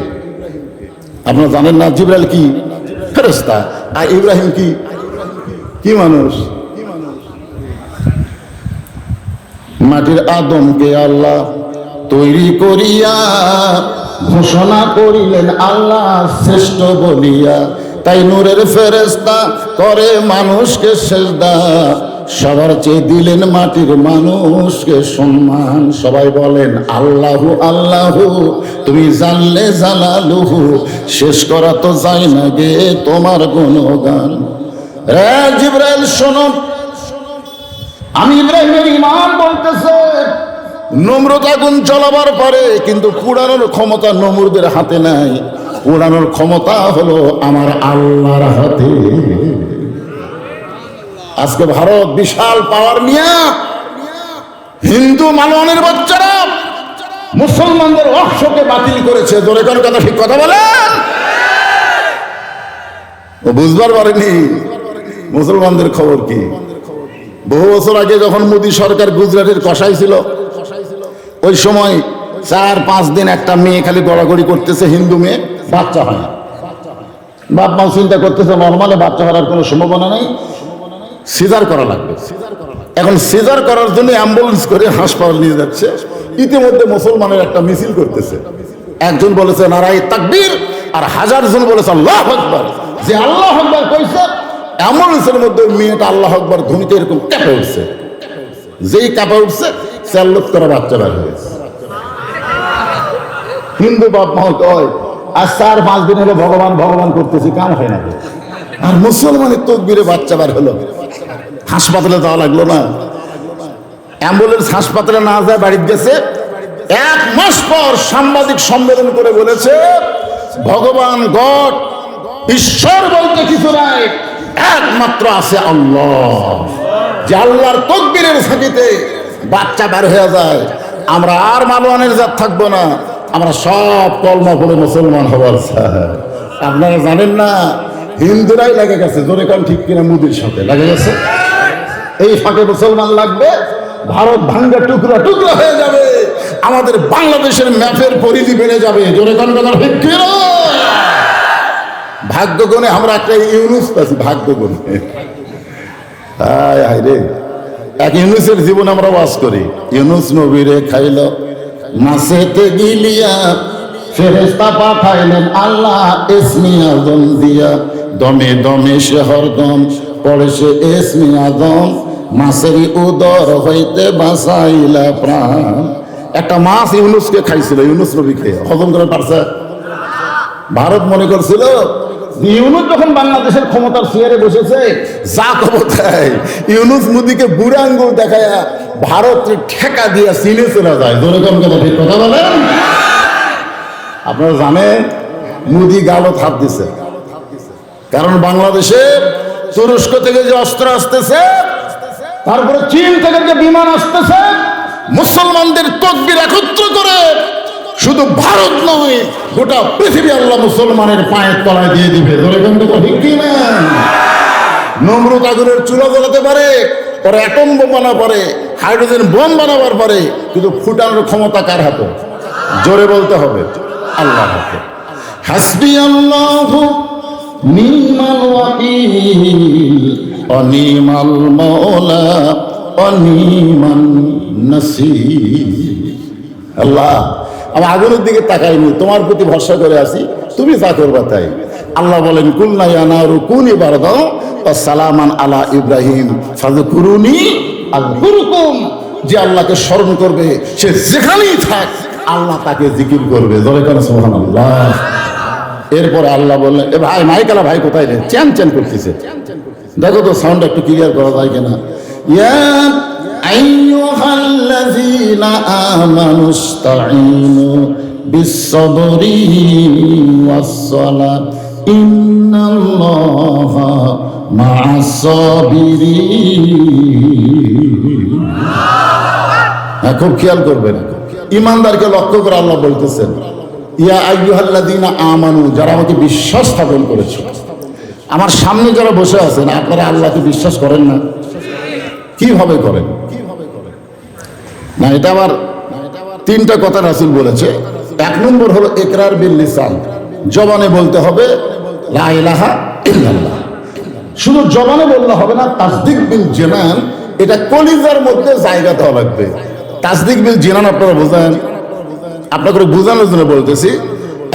আপনারা জানেন না? জিবরাইল কি? ফেরেশতা। আর ইব্রাহিম কি? কি মানুষ? মাটির আদমকে আল্লাহ তৈরি করিয়া ঘোষণা করিলেন আল্লাহ শ্রেষ্ঠ বলিয়া, তাই নূরের ফেরেশতা করে মানুষকে সেজদা, সবার চেয়ে দিলেন মাটির মানুষকে সম্মান। সবাই বলেন আল্লাহু আল্লাহু, তুমি জানলে জালালুহু, শেষ করা তো যায় না গে তোমার গুণগান। রে জিবরাইল শোনো, আমি ইব্রাহিমের ঈমান বলতেছে, নমরুদ আগুন জ্বালাবার পারে, কিন্তু পুড়ানোর ক্ষমতা নমরুদের হাতে নাই। পুড়ানোর ক্ষমতা হলো আমার আল্লাহর হাতে। আজকে ভারত বিশাল পাওয়ার নিয়ে হিন্দু মালওয়ানের বাচ্চারা মুসলমানদের ওয়াকফকে বাতিল করেছে। জোরে কোন কথা ঠিক কথা বলেন? ও বুঝবার পারেনি মুসলমানদের খবর কি। বহু বছর আগে যখন মোদী সরকার গুজরাটের কসাই ছিল, ওই সময় 4-5 দিন একটা মেয়ে খালি গড়াগড়ি করতেছে, হিন্দু মেয়ে, বাচ্চা হয় না। বাপ মা চিন্তা করতেছে নর্মালে বাচ্চা হওয়ার কোনো সম্ভাবনা নেই, সিজার করা লাগবে। এখন সিজার করার জন্য অ্যাম্বুলেন্স করে হাসপাতাল নিয়ে যাচ্ছে। ইতিমধ্যে মুসলমানের একটা মিছিল করতেছে, একজন বলেছে নারায়ে তাকবীর, আর 1000 জন বলেছে আল্লাহু আকবার। যে আল্লাহু আকবার কইছে, অ্যাম্বুলেন্সের মধ্যে মেয়েটা আল্লাহু আকবার ধ্বনিতে এরকম কেঁপে উঠছে। যেই কেঁপে উঠছে, 4 লক্ষ করে বাচ্চা বের হয়েছে। হিন্দু বাপ মা কয় আর 4-5 দিন হলো ভগবান ভগবান করতেছি, কাম হয় না। আর মুসলমানের তকবীরে বাচ্চা বের হলো। হাসপাতালে যাওয়া লাগলো না, অ্যাম্বুলেন্স হাসপাতালে না যায় বাড়িতে গেছে। 1 মাস পর সাংবাদিক সম্মেলন করে বলেছে, ভগবান গড ঈশ্বর বলতে কিছু নাই, একমাত্র আছে আল্লাহ। যে আল্লাহর তাকবীরের সাথে বাচ্চা বের হয়ে যায়, আমরা আর মালওয়ানের জাত থাকবো না, আমরা সব কলমা পড়ে মুসলমান হবার চাই। আপনারা জানেন না, হিন্দুরাই লেগে গেছে, জোরে কান ঠিক কিনা, মোদির সাথে লেগে গেছে। এই ফাঁকে মুসলমান লাগবে, ভারত ভাঙ্গা টুকরা টুকরা হয়ে যাবে, আমাদের বাংলাদেশের ম্যাপের পরিধি বেড়ে যাবে। জোরে কান কথা ঠিক কিনা? ভাগ্য গুণে আমরা একটা ইউনুস পাচ্ছি, ভাগ্য গুণে। হায় হায় রে, এক ইউনুসের জীবন আমরা বাস করি। ইউনুস নবীরে খাইল মাছেতে গিলিয়া, ফেরেশতা পাঠাইলেন আল্লাহ ইসমি আজম দিয়া, দমে দমে সে হরদম পড়ে সে ইসমি আজম, মাছেরই উদর হইতে বাঁচাইলা প্রাণ। একটা মাছ ইউনুসকে খাইছিল, ইউনুস নবী খেয়ে হজম করে পারছে? ভারত মনে করছিল ইউনুস যখন বাংলাদেশের ক্ষমতার চেয়ারে বসেছে, যা ক্ষমতায় ইউনুস মোদিকে বুড়া আঙ্গুল দেখায় ভারত ঠেকা দিয়ে চীনে চলে যায়। জোরে কম কথা ঠিক কথা বলেন। আপনারা জানেন মোদি গালত হাত দিছে, কারণ বাংলাদেশে তুরস্ক থেকে যে অস্ত্র আসতেছে, তারপরে চীন থেকে যে বিমান আসতেছে, মুসলমানদের তাকবীর একত্র করে শুধু ভারত নয় গোটা পৃথিবী আল্লাহ মুসলমানের পায়ের তলায় দিয়ে দিবে। ঠিক কি না? নমরুদ আগুনের চুলা জ্বালাতে পারে, পরে অ্যাটম বোম বানাতে পারে, হাইড্রোজেন বোম বানাবার পারে, কিন্তু ফুটানোর ক্ষমতা কার হাতে? জোরে বলতে হবে আল্লাহর হাতে। হাসবি আল্লাহু নি'মাল ওয়াকিল ওয়া নি'মাল মাওলা ওয়া নি'মান নাসীর। আল্লাহ, আমি আগুনের দিকে তাকাইনি, তোমার প্রতি ভরসা করে আছি, তুমি যা করবা তাই। আল্লাহ বলেন কুলনা ইয়া নারু কুনি বারদাও ওয়া সালামান আলা ইব্রাহিম ফাযকুরুনি আযকুরুকুম। যে আল্লাহকে স্মরণ করবে সে যেখানেই থাক আল্লাহ তাকে জিকির করবে। জোরে করে সুবহানাল্লাহ। এরপরে আল্লাহ বললেন, এ ভাই মাইকালা ভাই কোথায় রে, চ্যান চ্যান করতেছে, দেখো তো সাউন্ড একটু ক্লিয়ার করা যায় কিনা। ইয়া আইয়ুহাল্লাযীনা আমানুস্তাঈনু বিস-সাবরি ওয়াস-সালাহ ইন্নাল্লাহা মা'আস-সাবিরিন। খুব খেয়াল করবেন, ইমানদারকে লক্ষ্য করে আল্লাহ বলতেছেন, ইয়া আইয়ুহাল্লাযীনা আমানু, যারা আমাকে বিশ্বাস স্থাপন করেছে। আমার সামনে যারা বসে আছেন, আপনারা আল্লাহকে বিশ্বাস করেন না? কিভাবে করেন না? এটা আবার তিনটা কথা রাসূল বলেছে। এক নম্বর হলো ইকরার বিল লিসান, জবানে বলতে হবে লা ইলাহা ইল্লাল্লাহ। শুধু জবানে বললে হবে না, তাসদিক বিল জিনান, এটা কলিজার মধ্যে জায়গা দেওয়া লাগবে। তাসদিক বিল জিনান আপনারা বোঝেন? আপনাকে বোঝানোর জন্য বলতেছি।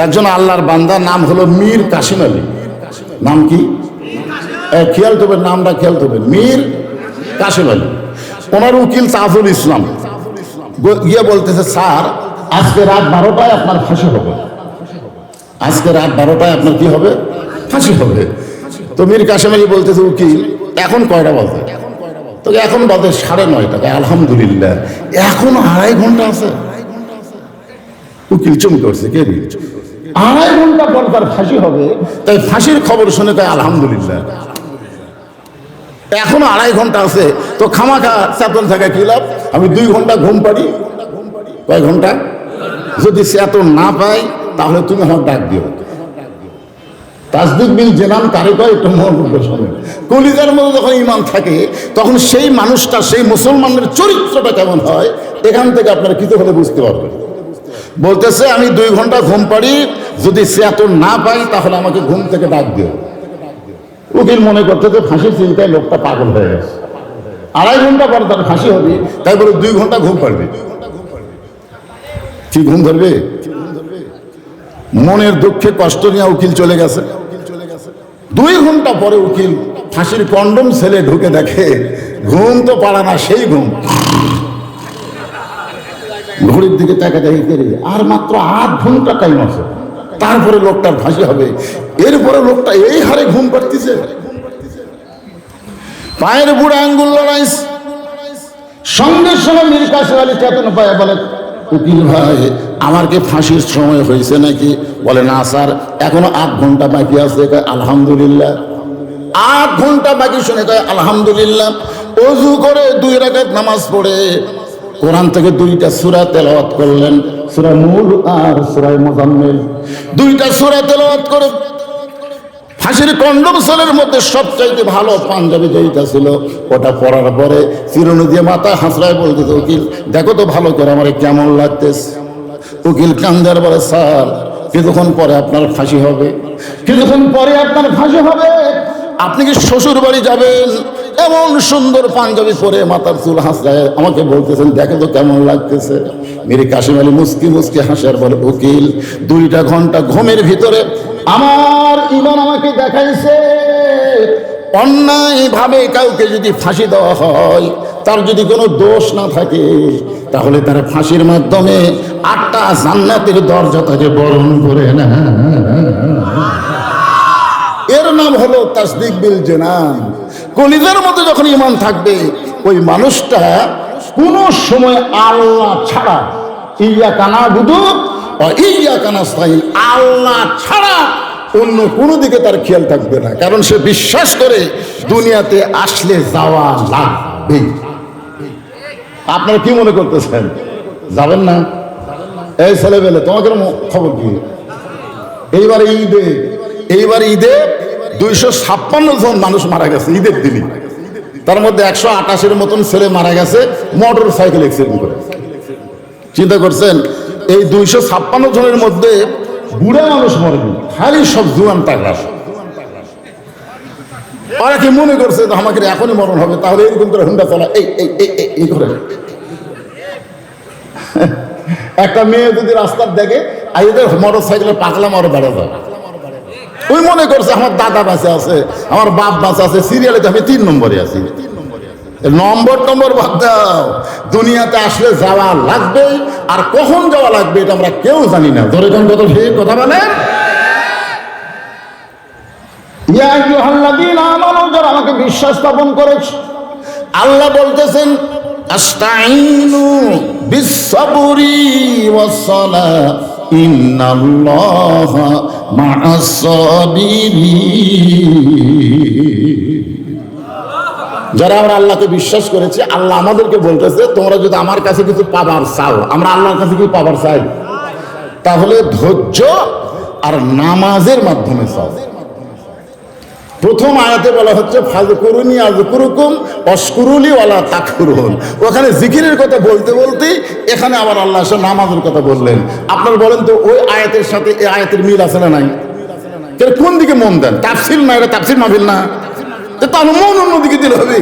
একজন আল্লাহর বান্দা, নাম হলো মীর কাসিম আলী। নাম কি? খেয়াল করবেন, নামটা খেয়াল করবেন, মীর কাসিম আলী। ওনার উকিল তাজুল ইসলাম গিয়ে বলতেছে, স্যার আজকে রাত 12টায় আপনার ফাঁসি হবে, আজকে রাত 12টায় আপনার কি হবে? ফাঁসি হবে। তো মীর কাসিম আলী বলতেছে, উকিল এখন কয়টা বাজে? তো এখন বাজে 9:30। আলহামদুলিল্লাহ, এখন 2.5 ঘন্টা আছে। উকিল চুম করছে, কে রে? 2.5 ঘন্টা পর তার ফাঁসি হবে, তাই ফাঁসির খবর শুনে তাই আলহামদুলিল্লাহ। এখনো 2.5 ঘন্টা আছে, তো খামাখা চেতন থাকা কি লাভ? আমি 2 ঘন্টা ঘুম পারি, কয় ঘন্টা? যদি চেতন না পাই তাহলে তুমি আমার ডাক দিও। তাসদিক বিল জিনান কারে কয়? একটু মনোযোগ শোনেন। কলিজার মধ্যে যখন ঈমান থাকে, তখন সেই মানুষটা, সেই মুসলমানের চরিত্রটা কেমন হয়, এখান থেকে আপনারা কিছু হলে বুঝতে পারবেন। বলতেছে, আমি 2 ঘন্টা ঘুম পারি, যদি চেতন না পাই তাহলে আমাকে ঘুম থেকে ডাক দিও। উকিল মনে করতে যে ফাঁসির চিন্তায় লোকটা পাগল হয়ে গেছে, 2.5 ঘন্টা পর তার ফাঁসি হবে, তাই বলে 2 ঘন্টা ঘুম পারবে। কি ঘুম ধরবে? মনের দুঃখে কষ্ট নিয়ে উকিল চলে গেছে। 2 ঘন্টা পরে উকিল ফাঁসির কন্ডম ছেলে ঢুকে দেখে ঘুম তো পারা না, সেই ঘুম। ঘড়ির দিকে তাকা দেখে, করে আর মাত্র 8 ঘন্টা টাইম আছে, তারপরে লোকটার ফাঁসি হবে। এরপরে লোকটা এই হারে ঘুম পাড়তেছে, পায়ের বুড়া আঙ্গুল লড়াইছে। সঙ্গে সঙ্গে মীর কাসিম আলী চেতন পায়, বলে, উকিল ভাই আমার কি ফাঁসির সময় হয়েছে নাকি? বলে, না স্যার, এখনো 8 ঘন্টা বাকি আছে। আলহামদুলিল্লাহ। 8 ঘন্টা বাকি শুনে কয় আলহামদুলিল্লাহ। ওযু করে 2 রাকাত নামাজ পড়ে কোরআন থেকে 2টা সূরা তেলাওয়াত করলেন, সূরা নূর আর সূরা মুজাম্মিল। 2টা সূরা তেলাওয়াত করে ফাঁসির কন্ডমসলের মধ্যে সবচাইতে ভালো পাঞ্জাবি যেটা ছিল ওটা পরার পরে চিরুনি দিয়ে মাথা হাসড়ায় বলতেছে, উকিল দেখো তো ভালো করে আমার কেমন লাগতেছে। উকিল কান্দার বলে, স্যার কিছুক্ষণ পরে আপনার ফাঁসি হবে, কিছুক্ষণ পরে আপনার ফাঁসি হবে। আপনি কি শ্বশুর বাড়ি যাবেন? এমন সুন্দর পাঞ্জাবি পরে মাথার চুল হাসড়ায় আমাকে বলতেছেন দেখো তো কেমন লাগতেছে। মীর কাসিম আলী মুস্কি মুস্কি হাসার বলে, উকিল 2টা ঘন্টা ঘুমের ভিতরে আমার ঈমান আমাকে দেখাইছে অন্যায় ভাবে কাউকে যদি ফাঁসি দেওয়া হয়, তার যদি কোনো দোষ না থাকে, তাহলে তার ফাঁসির মাধ্যমে 8টা জান্নাতের দরজা তাকে বরণ করে না। এর নাম হলো তাসদিক বিল জানান। কলিজার মধ্যে যখন ঈমান থাকবে, ওই মানুষটা কোন সময় আল্লাহ ছাড়া, ইয়াকা নাবুদু ওয়া ইয়াকা নাস্তাইন, আল্লাহ ছাড়া অন্য কোনো দিকে তার খেয়াল থাকবে না। কারণ সে বিশ্বাস করে দুনিয়াতে আসলে যাওয়া লাগবে। আপনারা কি মনে করতেছেন যাবেন না? এই ছেলেবেলে তোমাকে খবর কি? এইবার ঈদে 256 জন মানুষ মারা গেছে ঈদের দিনই। তার মধ্যে 128-এর মতন ছেলে মারা গেছে মোটর সাইকেল অ্যাক্সিডেন্ট করে। চিন্তা করছেন, এই 256 জনের মধ্যে বুড়া মানুষ মরেনি, খালি সব জুয়ান তাগড়া। ওরা কি মনে করছে আমাকে এখনই মরণ হবে? তাহলে এরকম করে হুন্ডা চলা এই করে। একটা মেয়ে যদি রাস্তার দেখে এদের মোটর সাইকেলের পাকলা মারো বেড়া যায়, ওই মনে করছে আমার দাদা বাঁচে আছে, আমার বাপ বাঁচে আছে, সিরিয়ালে আমি 3 নম্বরে আছি। নম্বর বাদ দাও, দুনিয়াতে আসলে যাওয়া লাগবে, আর কখন যাওয়া লাগবে এটা আমরা কেউ জানি না। ধরে কোন কত ঠিক কথা বলেন। ইয়া আইয়ুহাল্লাযীনা আমানু, যারা আমাকে বিশ্বাস স্থাপন করেছে, আল্লাহ বলতেছেন আস্তাঈনু বিস-সাবরি ওয়াস-সালাহ ইন্নাল্লাহা মা'আস-সাবিরিন। যারা আমরা আল্লাহকে বিশ্বাস করেছি, আল্লাহ আমাদেরকে বলতেছে তোমরা যদি আমার কাছে কিছু পাবার চাও, আমরা আল্লাহর কাছে কি পাবার চাই, তাহলে ধৈর্য আর নামাজের মাধ্যমে চাও। প্রথম আয়াতে বলা হচ্ছে ফাযকুরুনি আযকুরুকুম ওয়াশকুরুলি ওয়ালা তাকফুরুন। ওখানে জিকিরের কথা বলতে বলতে এখানে আবার আল্লাহ এসে নামাজের কথা বললেন। আপনারা বলেন তো ওই আয়াতের সাথে এই আয়াতের মিল আছে না নাই? কোন দিকে মন দেন? তাফসীর না, এটা তাফসীর মাহফিল না, তাহলে মন অন্যদিকে দিলে হবে।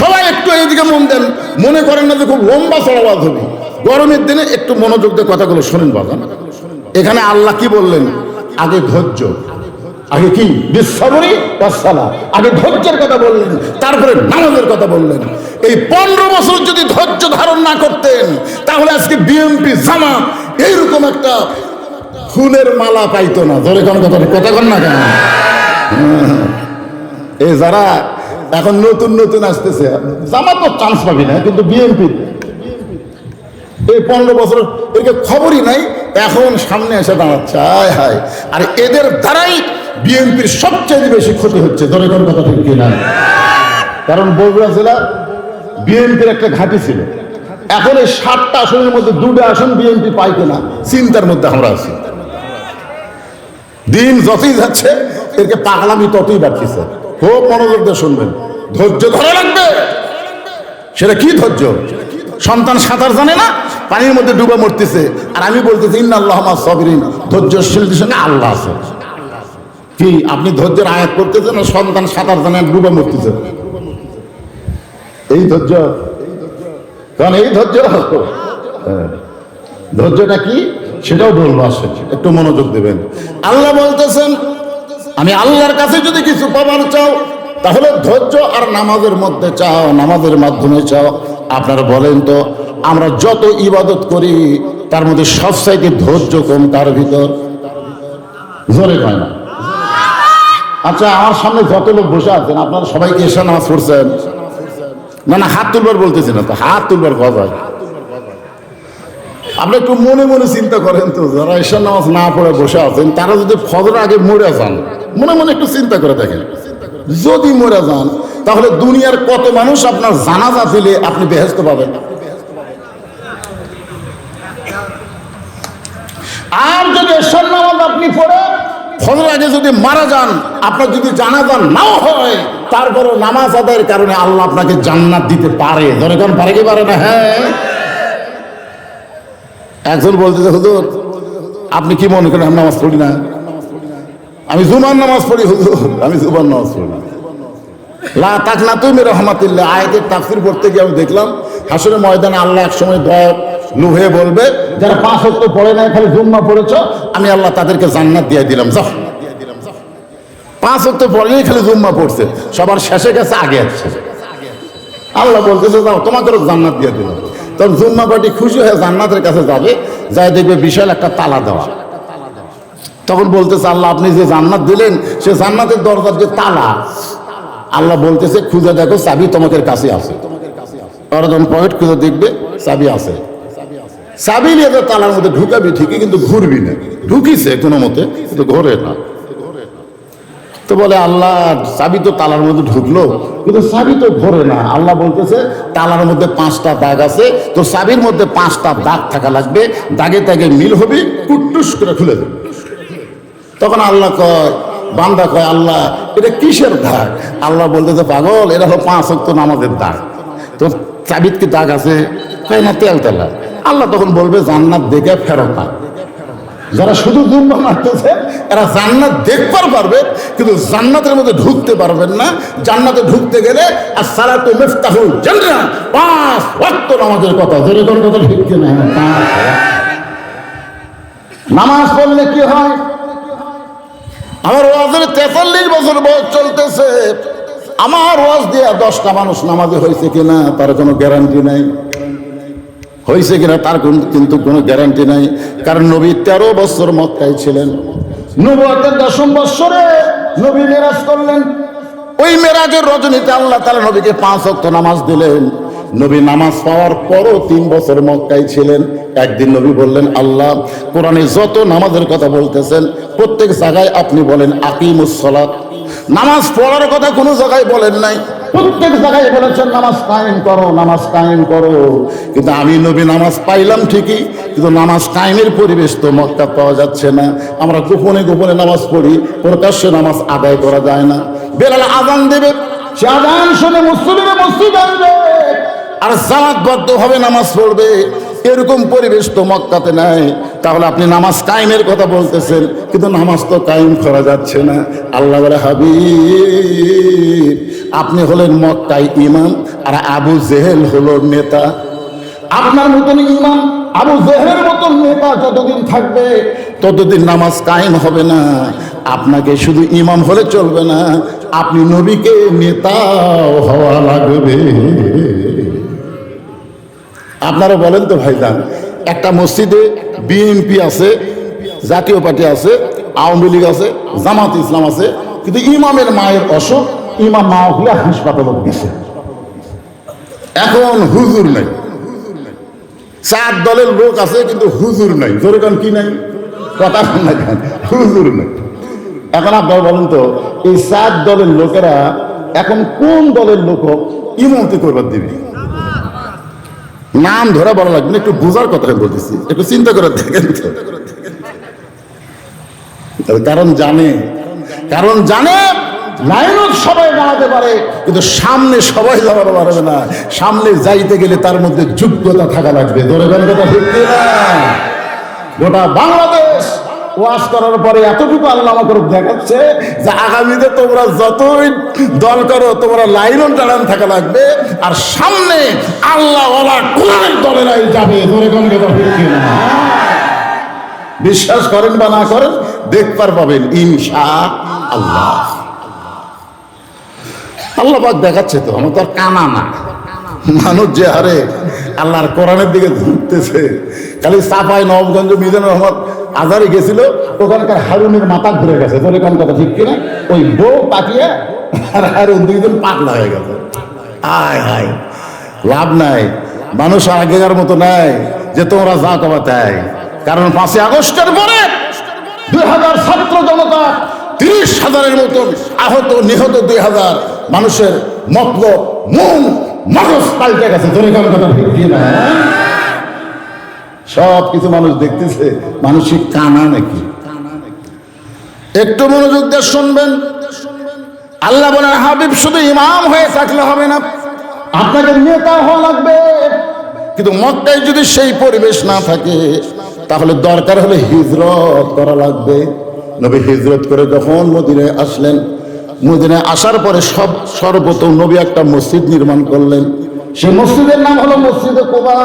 সবাই একটু এইদিকে মন দেন, মনে করেন না যে খুব লম্বা চড়াবাদ হবে। গরমের দিনে একটু মনোযোগ দিয়ে কথাগুলো শোনেন বাজান। এখানে আল্লাহ কি বললেন? আগে ধৈর্য, আগে কি বিস-সাবরি ওয়াস-সালাহ, আগে ধৈর্যের কথা বললেন, তারপরে নামাজের কথা বললেন। এই 15 বছর যদি ধৈর্য ধারণ না করতেন, তাহলে আজকে বিএনপি জামাত এইরকম একটা ফুলের মালা পাইতো না। ধরে কোন কথা কন না কেন? এই যারা এখন নতুন আসতেছে, জামাত তো চান্স পাবি না, কিন্তু বিএনপি এই 15 বছর একে খবরই নাই, এখন সামনে এসে দাঁড়াচ্ছে। হায় হায়, আর এদের দ্বারাই বিএনপির সবচেয়ে বেশি ক্ষতি হচ্ছে। ধরে কোন কথা ঠিক কিনা? কারণ বগুড়া জেলা বিএনপির একটা ঘাঁটি ছিল, এখন এই 7টা আসনের মধ্যে 2টা আসন বিএনপি পাই কিনা চিন্তার মধ্যে আমরা আছি। দিন যতই যাচ্ছে এরকে পাগলামি ততই বাড়তেছে। খুব মনোযোগ দিয়ে শুনবেন, ধৈর্য ধরা লাগবে। সেটা কি ধৈর্য? সন্তান সাঁতার জানে না, পানির মধ্যে ডুবে মরতেছে, আর আমি বলতেছি ইন্নাল্লাহা মা'আস-সাবিরিন, ধৈর্যশীলদের সঙ্গে আল্লাহ আছে। কি আপনি ধৈর্যের আয়াত করতেছেন না সন্তান সাঁতার জানে ডুবে মরতেছে? এই ধৈর্য? কারণ এই ধৈর্য, ধৈর্যটা কি সেটাও বলবো, আসেন একটু মনোযোগ দেবেন। আল্লাহ বলতেছেন আমি আল্লাহর কাছে যদি কিছু পাবার চাও, তাহলে ধৈর্য আর নামাজের মধ্যে চাও, নামাজের মাধ্যমে চাও। আপনারা বলেন তো, আমরা যত ইবাদত করি তার মধ্যে সবচাইতে ধৈর্য কম তার ভিতর? জোরে হয় না? আচ্ছা, আমার সামনে যত লোক বসে আছেন, আপনারা সবাইকে এসে নামাজ পড়ছেন? না, হাত তুলবার বলতেছি না তো, হাত তুলবার কথা। আপনি একটু মনে মনে চিন্তা করেন তো, যারা এসে নামাজ না পড়ে বসে আছেন, তারা যদি ফজর আগে মরে যান, মনে মনে একটু চিন্তা করে দেখেন, যদি মরে যান তাহলে দুনিয়ার কত মানুষ আপনার জানাজা দিলে আপনি বেহেশত পাবেন। আর যদি এশার নামাজ আপনি পড়ে ফজরের আগে যদি মারা যান, আপনার যদি জানাজা নাও হয়, তারপরও নামাজ আদায়ের কারণে আল্লাহ আপনাকে জান্নাত দিতে পারে। ধরে কোন পারে কি পারে না? হ্যাঁ। একজন বলতেছে, হুজুর আপনি কি মনে করেন আমি নামাজ পড়ি না? আমি জুমার নামাজ পড়ি হুজুর, আমি জুমার নামাজ পড়ি না। লা তাকনাতু মির রাহমাতিল্লাহ আয়াতের তাফসীর পড়তে গিয়ে আমি দেখলাম হাসরের ময়দানে আল্লাহ এক সময় দয়া লোভে বলবে, যারা 5 ওয়াক্ত পড়ে নাই, খালি জুম্মা পড়েছো, আমি আল্লাহ তাদেরকে জান্নাত দিয়ে দিলাম। যাও, 5 ওয়াক্ত পড়ে নাই, খালি জুম্মা পড়ছে, সবার শেষে গেছে, আগে আছে। আল্লাহ বলতেছে যাও, তোমাকে জান্নাত দিয়ে দিলাম। তখন জুম্মা পার্টি খুশি হয়ে জান্নাতের কাছে যাবে, যাই দেখবে বিশাল একটা তালা দেওয়া। তখন বলতেছে, আল্লাহ আপনি যে জান্নাত দিলেন সে জান্নাতের দরজার যে তালা, আল্লাহ বলতেছে খুঁজে দেখো, চাবি তোমাদের কাছে আছে। ওরা যখন পকেট খুঁজে দেখবে চাবি আছে, চাবি নিয়ে তো তালার মধ্যে ঢুকাবি ঠিকই, কিন্তু ঘুরবি না। ঢুকিছে কোনো মতে, কিন্তু ঘোরে না। তো বলে আল্লাহ চাবি তো তালার মধ্যে ঢুকলো, কিন্তু চাবি তো ঘোরে না। আল্লাহ বলতেছে তালার মধ্যে 5টা দাগ আছে, তো চাবির মধ্যে 5টা দাগ থাকা লাগবে, দাগে দাগে মিল হবে, কুট্টুস করে খুলে দেবে। তখন আল্লাহ কয়, বান্দা কয় আল্লাহ এটা কিসের দাগ? আল্লাহ বলতেছে পাগল, এটা হলো 5 ওয়াক্ত নামাজের দাগ। তো চাবির কি দাগ আছে? কয় না, তেল তেলা। আল্লাহ তখন বলবে জান্নাত দেখে ফেরত না। যারা শুধু জুম্মা মারতেছে এরা জান্নাত দেখবার পারবে, কিন্তু জান্নাতের মধ্যে ঢুকতে পারবেন না। জান্নাতে ঢুকতে গেলে as-সালাতু মিফতাহুল জান্নাহ, 5 ওয়াক্ত নামাজের কথা। ধরে কোন কথা ঠিক কিনা? নামাজ পড়লে কি হয়? আমার ওয়াজের 43 বছর বয়স চলতেছে, আমার ওয়াজ দিয়ে 10টা মানুষ নামাজে হয়েছে কিনা তার কোনো গ্যারান্টি নাই। হয়েছে কিনা তার কিন্তু কোনো গ্যারান্টি নাই, কারণ নবী 13 বছর মক্কায় ছিলেন। নবুয়তের 10ম বছরে নবী মেরাজ করলেন। ওই মেরাজের রজনীতে আল্লাহ তাআলা নবীকে 5 ওয়াক্ত নামাজ দিলেন। নবী নামাজ পাওয়ার পরও 3 বছর মক্কায় ছিলেন। একদিন নবী বললেন, আল্লাহ কোরআনে যত নামাজের কথা বলতেছেন প্রত্যেক জায়গায় আপনি বলেন আকিমুস সালাত, নামাজ পড়ার কথা কোনো জায়গায় বলেন নাই। প্রত্যেক জায়গায় বলেছেন নামাজ কায়েম করো, নামাজ কায়েম করো। কিন্তু আমি নবী নামাজ পাইলাম ঠিকই, কিন্তু নামাজ কায়েমের পরিবেশ তো মক্কা পাওয়া যাচ্ছে না। আমরা গোপনে গোপনে নামাজ পড়ি, প্রকাশ্যে নামাজ আদায় করা যায় না। বেলাল আযান দেবে, সে আযান শুনে মুসল্লিরা মসজিদ আসবে আর জামাতবদ্ধভাবে নামাজ পড়বে, এরকম পরিবেশ তো মক্কাতে নাই। তাহলে আপনি নামাজ কায়েমের কথা বলতেছেন, কিন্তু নামাজ তো কায়েম করা যাচ্ছে না। আল্লাহ বলে, হাবিব আপনি হলেন মক্কায় ইমাম, আর আবু জেহেল হলো নেতা। আপনার মতন ইমাম, আবু জেহেলের মতন নেতা যতদিন থাকবে ততদিন নামাজ কায়েম হবে না। আপনাকে শুধু ইমাম হলে চলবে না, আপনি নবীকে নেতাও হওয়া লাগবে। আপনারা বলেন তো ভাইজান, একটা মসজিদে বিএনপি আছে, জাতীয় পার্টি আছে, আওয়ামী লীগ আছে, জামাত ইসলাম আছে, কিন্তু ইমামের মায়ের অসুখ, ইমাম মা হলে হাসপাতালে দিছে। এখন হুজুর নাই, 4 দলের লোক আছে কিন্তু হুজুর নাই। যেরকম কি নাই কথা না, হুজুর নাই। এখন আপনারা বলেন তো, এই 4 দলের লোকেরা এখন কোন দলের লোক ইমামতি করবার দিবে? নাম ধরা বলা লাগবে না, একটু বোঝার কথা বলতেছি, একটু চিন্তা করে দেখেন তো। কারণ জানে লাইনত সবাই দাঁড়াতে পারে, কিন্তু সামনে সবাই দাঁড়াতে পারবে না। সামনে যাইতে গেলে তার মধ্যে যোগ্যতা থাকা লাগবে। ধরে কথা ঠিক না? গোটা বাংলাদেশ ওয়াজ করার পরে এতটুকু আল্লাহ আমাকে দেখাচ্ছে যে আগামীতে তোমরা যতই দল করো, তোমরা লাইনও দাঁড়ান থাকা লাগবে, আর সামনে আল্লাহওয়ালা কোরআনের দলেরাই যাবে। ধরে কথা ঠিক না? বিশ্বাস করেন বা না করেন, দেখবার পাবেন ইনশাআল্লাহ। আল্লাহ পাক দেখাচ্ছে তো, আমার তো আর কানা না। মানুষ যে হারে আল্লাহর কোরআনের দিকে ঘুরতেছে, খালি সাফাই নবগঞ্জ মিজানুর রহমত আজারি গেছিল, ওখানকার হারুনের মাথা ঘুরে গেছে। তোর কোন কথা ঠিক কিনা? ওই বউ পাঠিয়ে আর হারুন 2 জন পাগলা হয়ে গেছে। আয় হায়, লাভ নাই। মানুষ আগেকার মতো নাই যে তোমরা যা কবা তাই। কারণ 5ই আগস্টের পরে 2000 ছাত্র জনতা 30,000-এর মতন আহত নিহত 2,000 মানুষের মতলব মন মগজ পাল্টে গেছে। তোর এখানে কথা ঠিক না? সব কিছু মানুষ দেখতেছে, মানসিক কানা নাকি? একটু মনোযোগ দিয়ে শুনবেন। আল্লাহ বলেন, হাবিব শুধু ইমাম হয়ে থাকলে হবে না, আপনাকে নেতা হওয়া লাগবে। কিন্তু মক্কায় যদি সেই পরিবেশ না থাকে, তাহলে দরকার হলে হিজরত করা লাগবে। নবী হিজরত করে যখন মদিনায় আসলেন, মদিনায় আসার পরে সর্বপ্রথম নবী একটা মসজিদ নির্মাণ করলেন। সেই মসজিদের নাম হলো মসজিদে কুবা।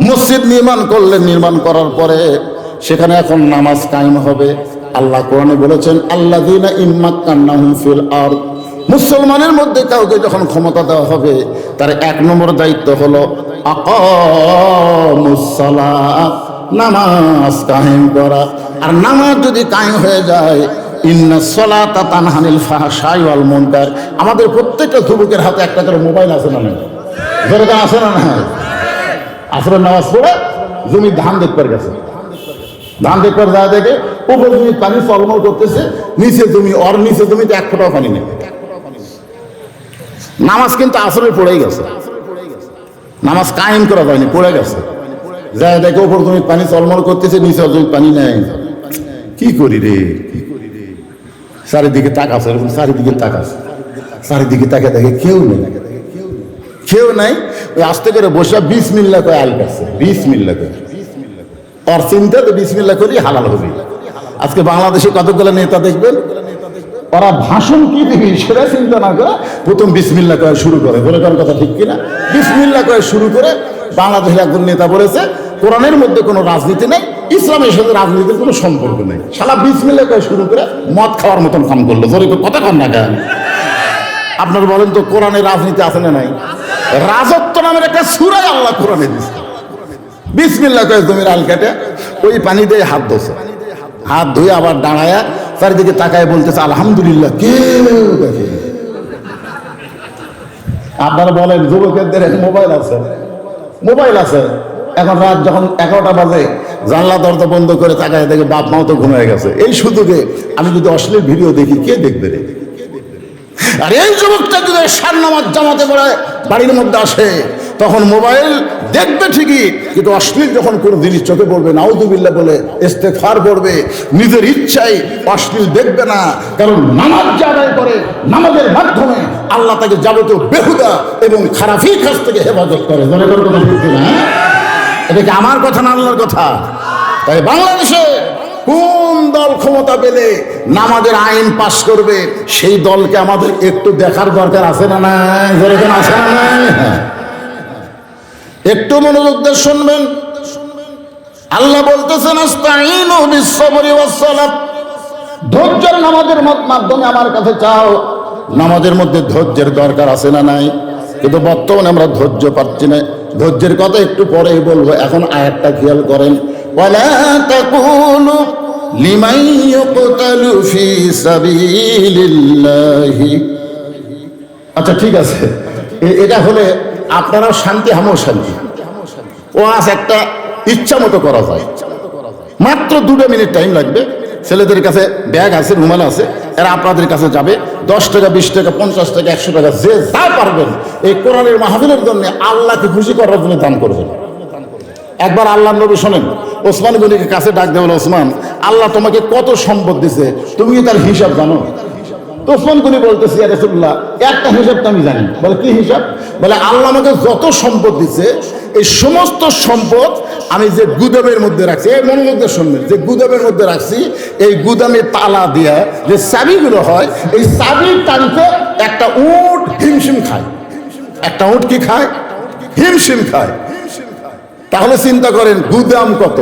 মসজিদ নির্মাণ করলেন। নির্মাণ করার পরে সেখানে এখন নামাজ কায়েম হবে। আল্লাহ কোরআনে বলেছেন, আল্লাযীনা ইম্মাক্কান্নাহুম ফিল আরদ, মুসলমানের মধ্যে কাউকে যখন ক্ষমতা দেওয়া হবে, তার 1 নম্বর দায়িত্ব হলো আকামুস সালাত, নামাজ কায়েম করা। আর নামাজ যদি কায়েম হয়ে যায়, ইন্নাস সালাতা তানহা আনিল ফাহশাই ওয়াল মুনকার। আমাদের প্রত্যেকটা যুবকের হাতে একটা করে মোবাইল আছে না? না যেরকম আছে না? না, আসরের নামাজ পড়ে জমি ধান দেখবার গেছে, ধান দেখবার যা দেখে উপর জমি পানি চলমল করতেছে, নিচে জমি, ওর নিচে জমিতে 1 ফোঁটাও পানি নেই। নামাজ কিন্তু আসরে পড়েই গেছে, নামাজ কায়েম করা যায়নি, পড়ে গেছে। যা দেখে উপর জমি পানি চলমল করতেছে, নিচে জমি পানি নেই। কি করি রে? চারিদিকে তাকাছে, চারিদিকে তাকাছে, চারিদিকে তাকে দেখে কেউ নেই, কেউ নাই। ওই আস্তে করে বসে বিসমিল্লাহ কয় আল কাছে, বিসমিল্লাহ করে। ওর চিন্তা তো বিসমিল্লাহ করি হালাল হবে। আজকে বাংলাদেশে কতগুলো নেতা দেখবেন, ওরা ভাষণ কি দিবি সেটা চিন্তা না করে প্রথম বিসমিল্লাহ কয়ে শুরু করে। বলে কার কথা ঠিক কিনা? বিসমিল্লাহ কয়ে শুরু করে। বাংলাদেশের একজন নেতা বলেছে, কোরআনের মধ্যে কোনো রাজনীতি নেই, ইসলামের সাথে রাজনীতির কোনো সম্পর্ক নেই। শালা বিসমিল্লাহ কয়ে শুরু করে মদ খাওয়ার মতন কাম করলো। জোরে কথা কন না কেন? আপনার বলেন তো কোরআনে রাজনীতি আছে না নাই? রাজত্ব নামের একটা সূরা আল্লাহ কোরআনে দিচ্ছে। বিসমিল্লাহ কয়ে জমির আল কেটে ওই পানি দিয়ে হাত ধোছে, হাত ধুয়ে আবার দাঁড়ায়া চারিদিকে তাকায় বলতেছে আলহামদুলিল্লাহ। কেউ দেখে। আপনারা বলেন যুবকদের মোবাইল আছে, মোবাইল আছে। এখন রাত যখন 11টা বাজে, জানলা দরজা বন্ধ করে তাকায় দেখে বাপ মাও তো ঘুমিয়ে গেছে। এই সুযোগে আমি যদি অশ্লীল ভিডিও দেখি, কে দেখবে রে? আর এই যুবকটা যদি সার নামাজ জামাতে পড়ে বাড়ির মধ্যে আসে, তখন মোবাইল দেখবে ঠিকই, কিন্তু অশ্লীল যখন কোনো জিনিস চোখে পড়বে, নাউযুবিল্লাহ বলে ইস্তেগফার পড়বে, নিজের ইচ্ছায় অশ্লীল দেখবে না। কারণ নামাজ আদায় করে, নামাজের মাধ্যমে আল্লাহ তাকে যাবতীয় বেহুদা এবং খারাপি কাজ থেকে হেফাজত করে। মনে করার কথা ঠিক না? এটা কি আমার কথা না আল্লাহর কথা? তাই বাংলাদেশে কোন দল ক্ষমতা পেলে নামাজের আইন পাশ করবে, সেই দলকে আমাদের একটু দেখার দরকার আছে না নাই? যেরকম আছে না নাই? একটু মনোযোগ দিয়ে শুনবেন। আল্লাহ বলতেছেন, আস্তাঈনু বিস-সাবরি ওয়াস-সালাত, ধৈর্যের নামাজের মাধ্যমে আমার কাছে চাও। নামাজের মধ্যে ধৈর্যের দরকার আছে না নাই? কিন্তু বর্তমানে আমরা ধৈর্য পাচ্ছি না। ধৈর্যের কথা একটু পরেই বলবো, এখন আয়াতটা খেয়াল করেন। ওয়ালা তাকুলু লিমান ইউকতালু ফি সাবিলিল্লাহি। আচ্ছা ঠিক আছে, এটা হলে আপনারাও শান্তি, আমিও শান্তি। ও আজ একটা ইচ্ছা মতো করা যায়, মাত্র 2 মিনিট টাইম লাগবে। ছেলেদের কাছে ব্যাগ আছে, রুমাল আছে, এরা আপনাদের কাছে যাবে। 10 টাকা, 20 টাকা, 50 টাকা, 100 টাকা, যে যা পারবেন এই কোরআনের মাহফিলের জন্য, আল্লাহকে খুশি করার জন্য দান করবেন। একবার আল্লাহ নবী শোনেন, ওসমান গনিকে কাছে ডাক দেবেন, ওসমান, আল্লাহ তোমাকে কত সম্পদ দিছে, তুমি কি তার হিসাব জানো? তো ওসমান গনি বলতেছে, ইয়া রাসূলুল্লাহ, একটা হিসাব তো আমি জানি। বলে কি হিসাব? বলে আল্লাহ আমাকে যত সম্পদ দিছে, এই সমস্ত সম্পদ আমি যে গুদামের মধ্যে রাখছি, এই মনের মধ্যে শুনবেন, যে গুদামের মধ্যে রাখছি, এই গুদামে তালা দিয়া যে চাবিগুলো হয়, এই চাবির টানতে একটা উট হিমশিম খায়। একটা উট কি খায়? হিমশিম খায়। তাহলে চিন্তা করেন গুদাম কত,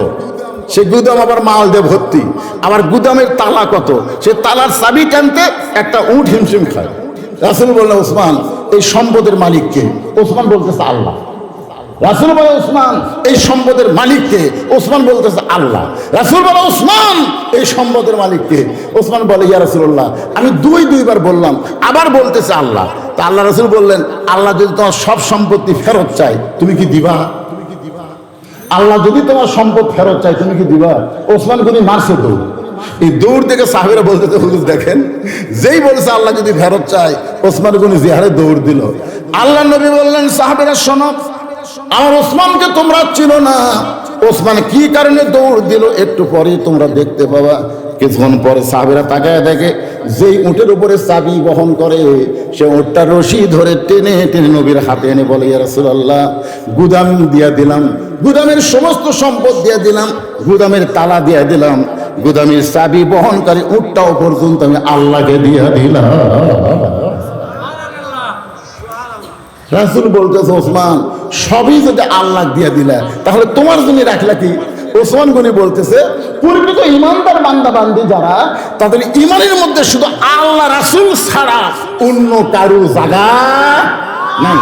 সে গুদাম আবার মাল দিয়ে ভর্তি, আবার গুদামের তালা কত, সে তালার চাবি টানতে একটা উট হিমশিম খায়। রাসূল বললেন, ওসমান, এই সম্পদের মালিক কে? ওসমান বলতেছে আল্লাহ। রাসূল বলে, ওসমান, এই সম্পদের মালিক কে? ওসমান বলতেছে আল্লাহ। রাসূল বলে, ওসমান, এই সম্পদের মালিক কে? ওসমান বলে, ইয়া রাসূলুল্লাহ, আমি দুইবার বললাম, আবার বলতেছে আল্লাহ। তা আল্লাহ রাসূল বললেন, আল্লাহ যদি তোমার সব সম্পত্তি ফেরত চায়, তুমি কি দিবা? আল্লাহ যদি তোমার সম্পদ ফেরত চায়, তুমি কি দিবা? ওসমান গনি মারছে তো, এই দৌড় দেখে সাহাবীরা বলতেছে হুজুর দেখেন, যেই বলেছে আল্লাহ যদি ফেরত চায়, ওসমান গনি জিহারে দৌড় দিল। আল্লাহ নবী বললেন সাহাবীরা শোনো, আমার ওসমানকে তোমরা চিনো না, ওসমান কি কারণে দৌড় দিল একটু পরে তোমরা দেখতে পাবা। কিছুক্ষণ পরে সাহাবীরা তাকায় দেখে যেই উটের উপরে চাবি বহন করে সে উটটা রশি ধরে টেনে টেনে নবীর হাতে এনে বলে, ইয়া রাসূলুল্লাহ, গুদাম দিয়া দিলাম, গুদামের সমস্ত সম্পদ দিয়া দিলাম, গুদামের তালা দিয়া দিলাম, গুদামের চাবি বহনকারী উটটাও পর্যন্ত আমি আল্লাহকে দিয়া দিলাম। রাসূল বলতেছে, ওসমান সবই যদি আল্লাহ দিয়া দিলা তাহলে তোমার জন্য রাখলা কি? ওসমান গনি বলতেছে, পরিচিত ইমানদার বান্দা বান্দি যারা, তাদের ইমানের মধ্যে শুধু আল্লাহ রাসূল ছাড়া অন্য কারো জায়গা নাই।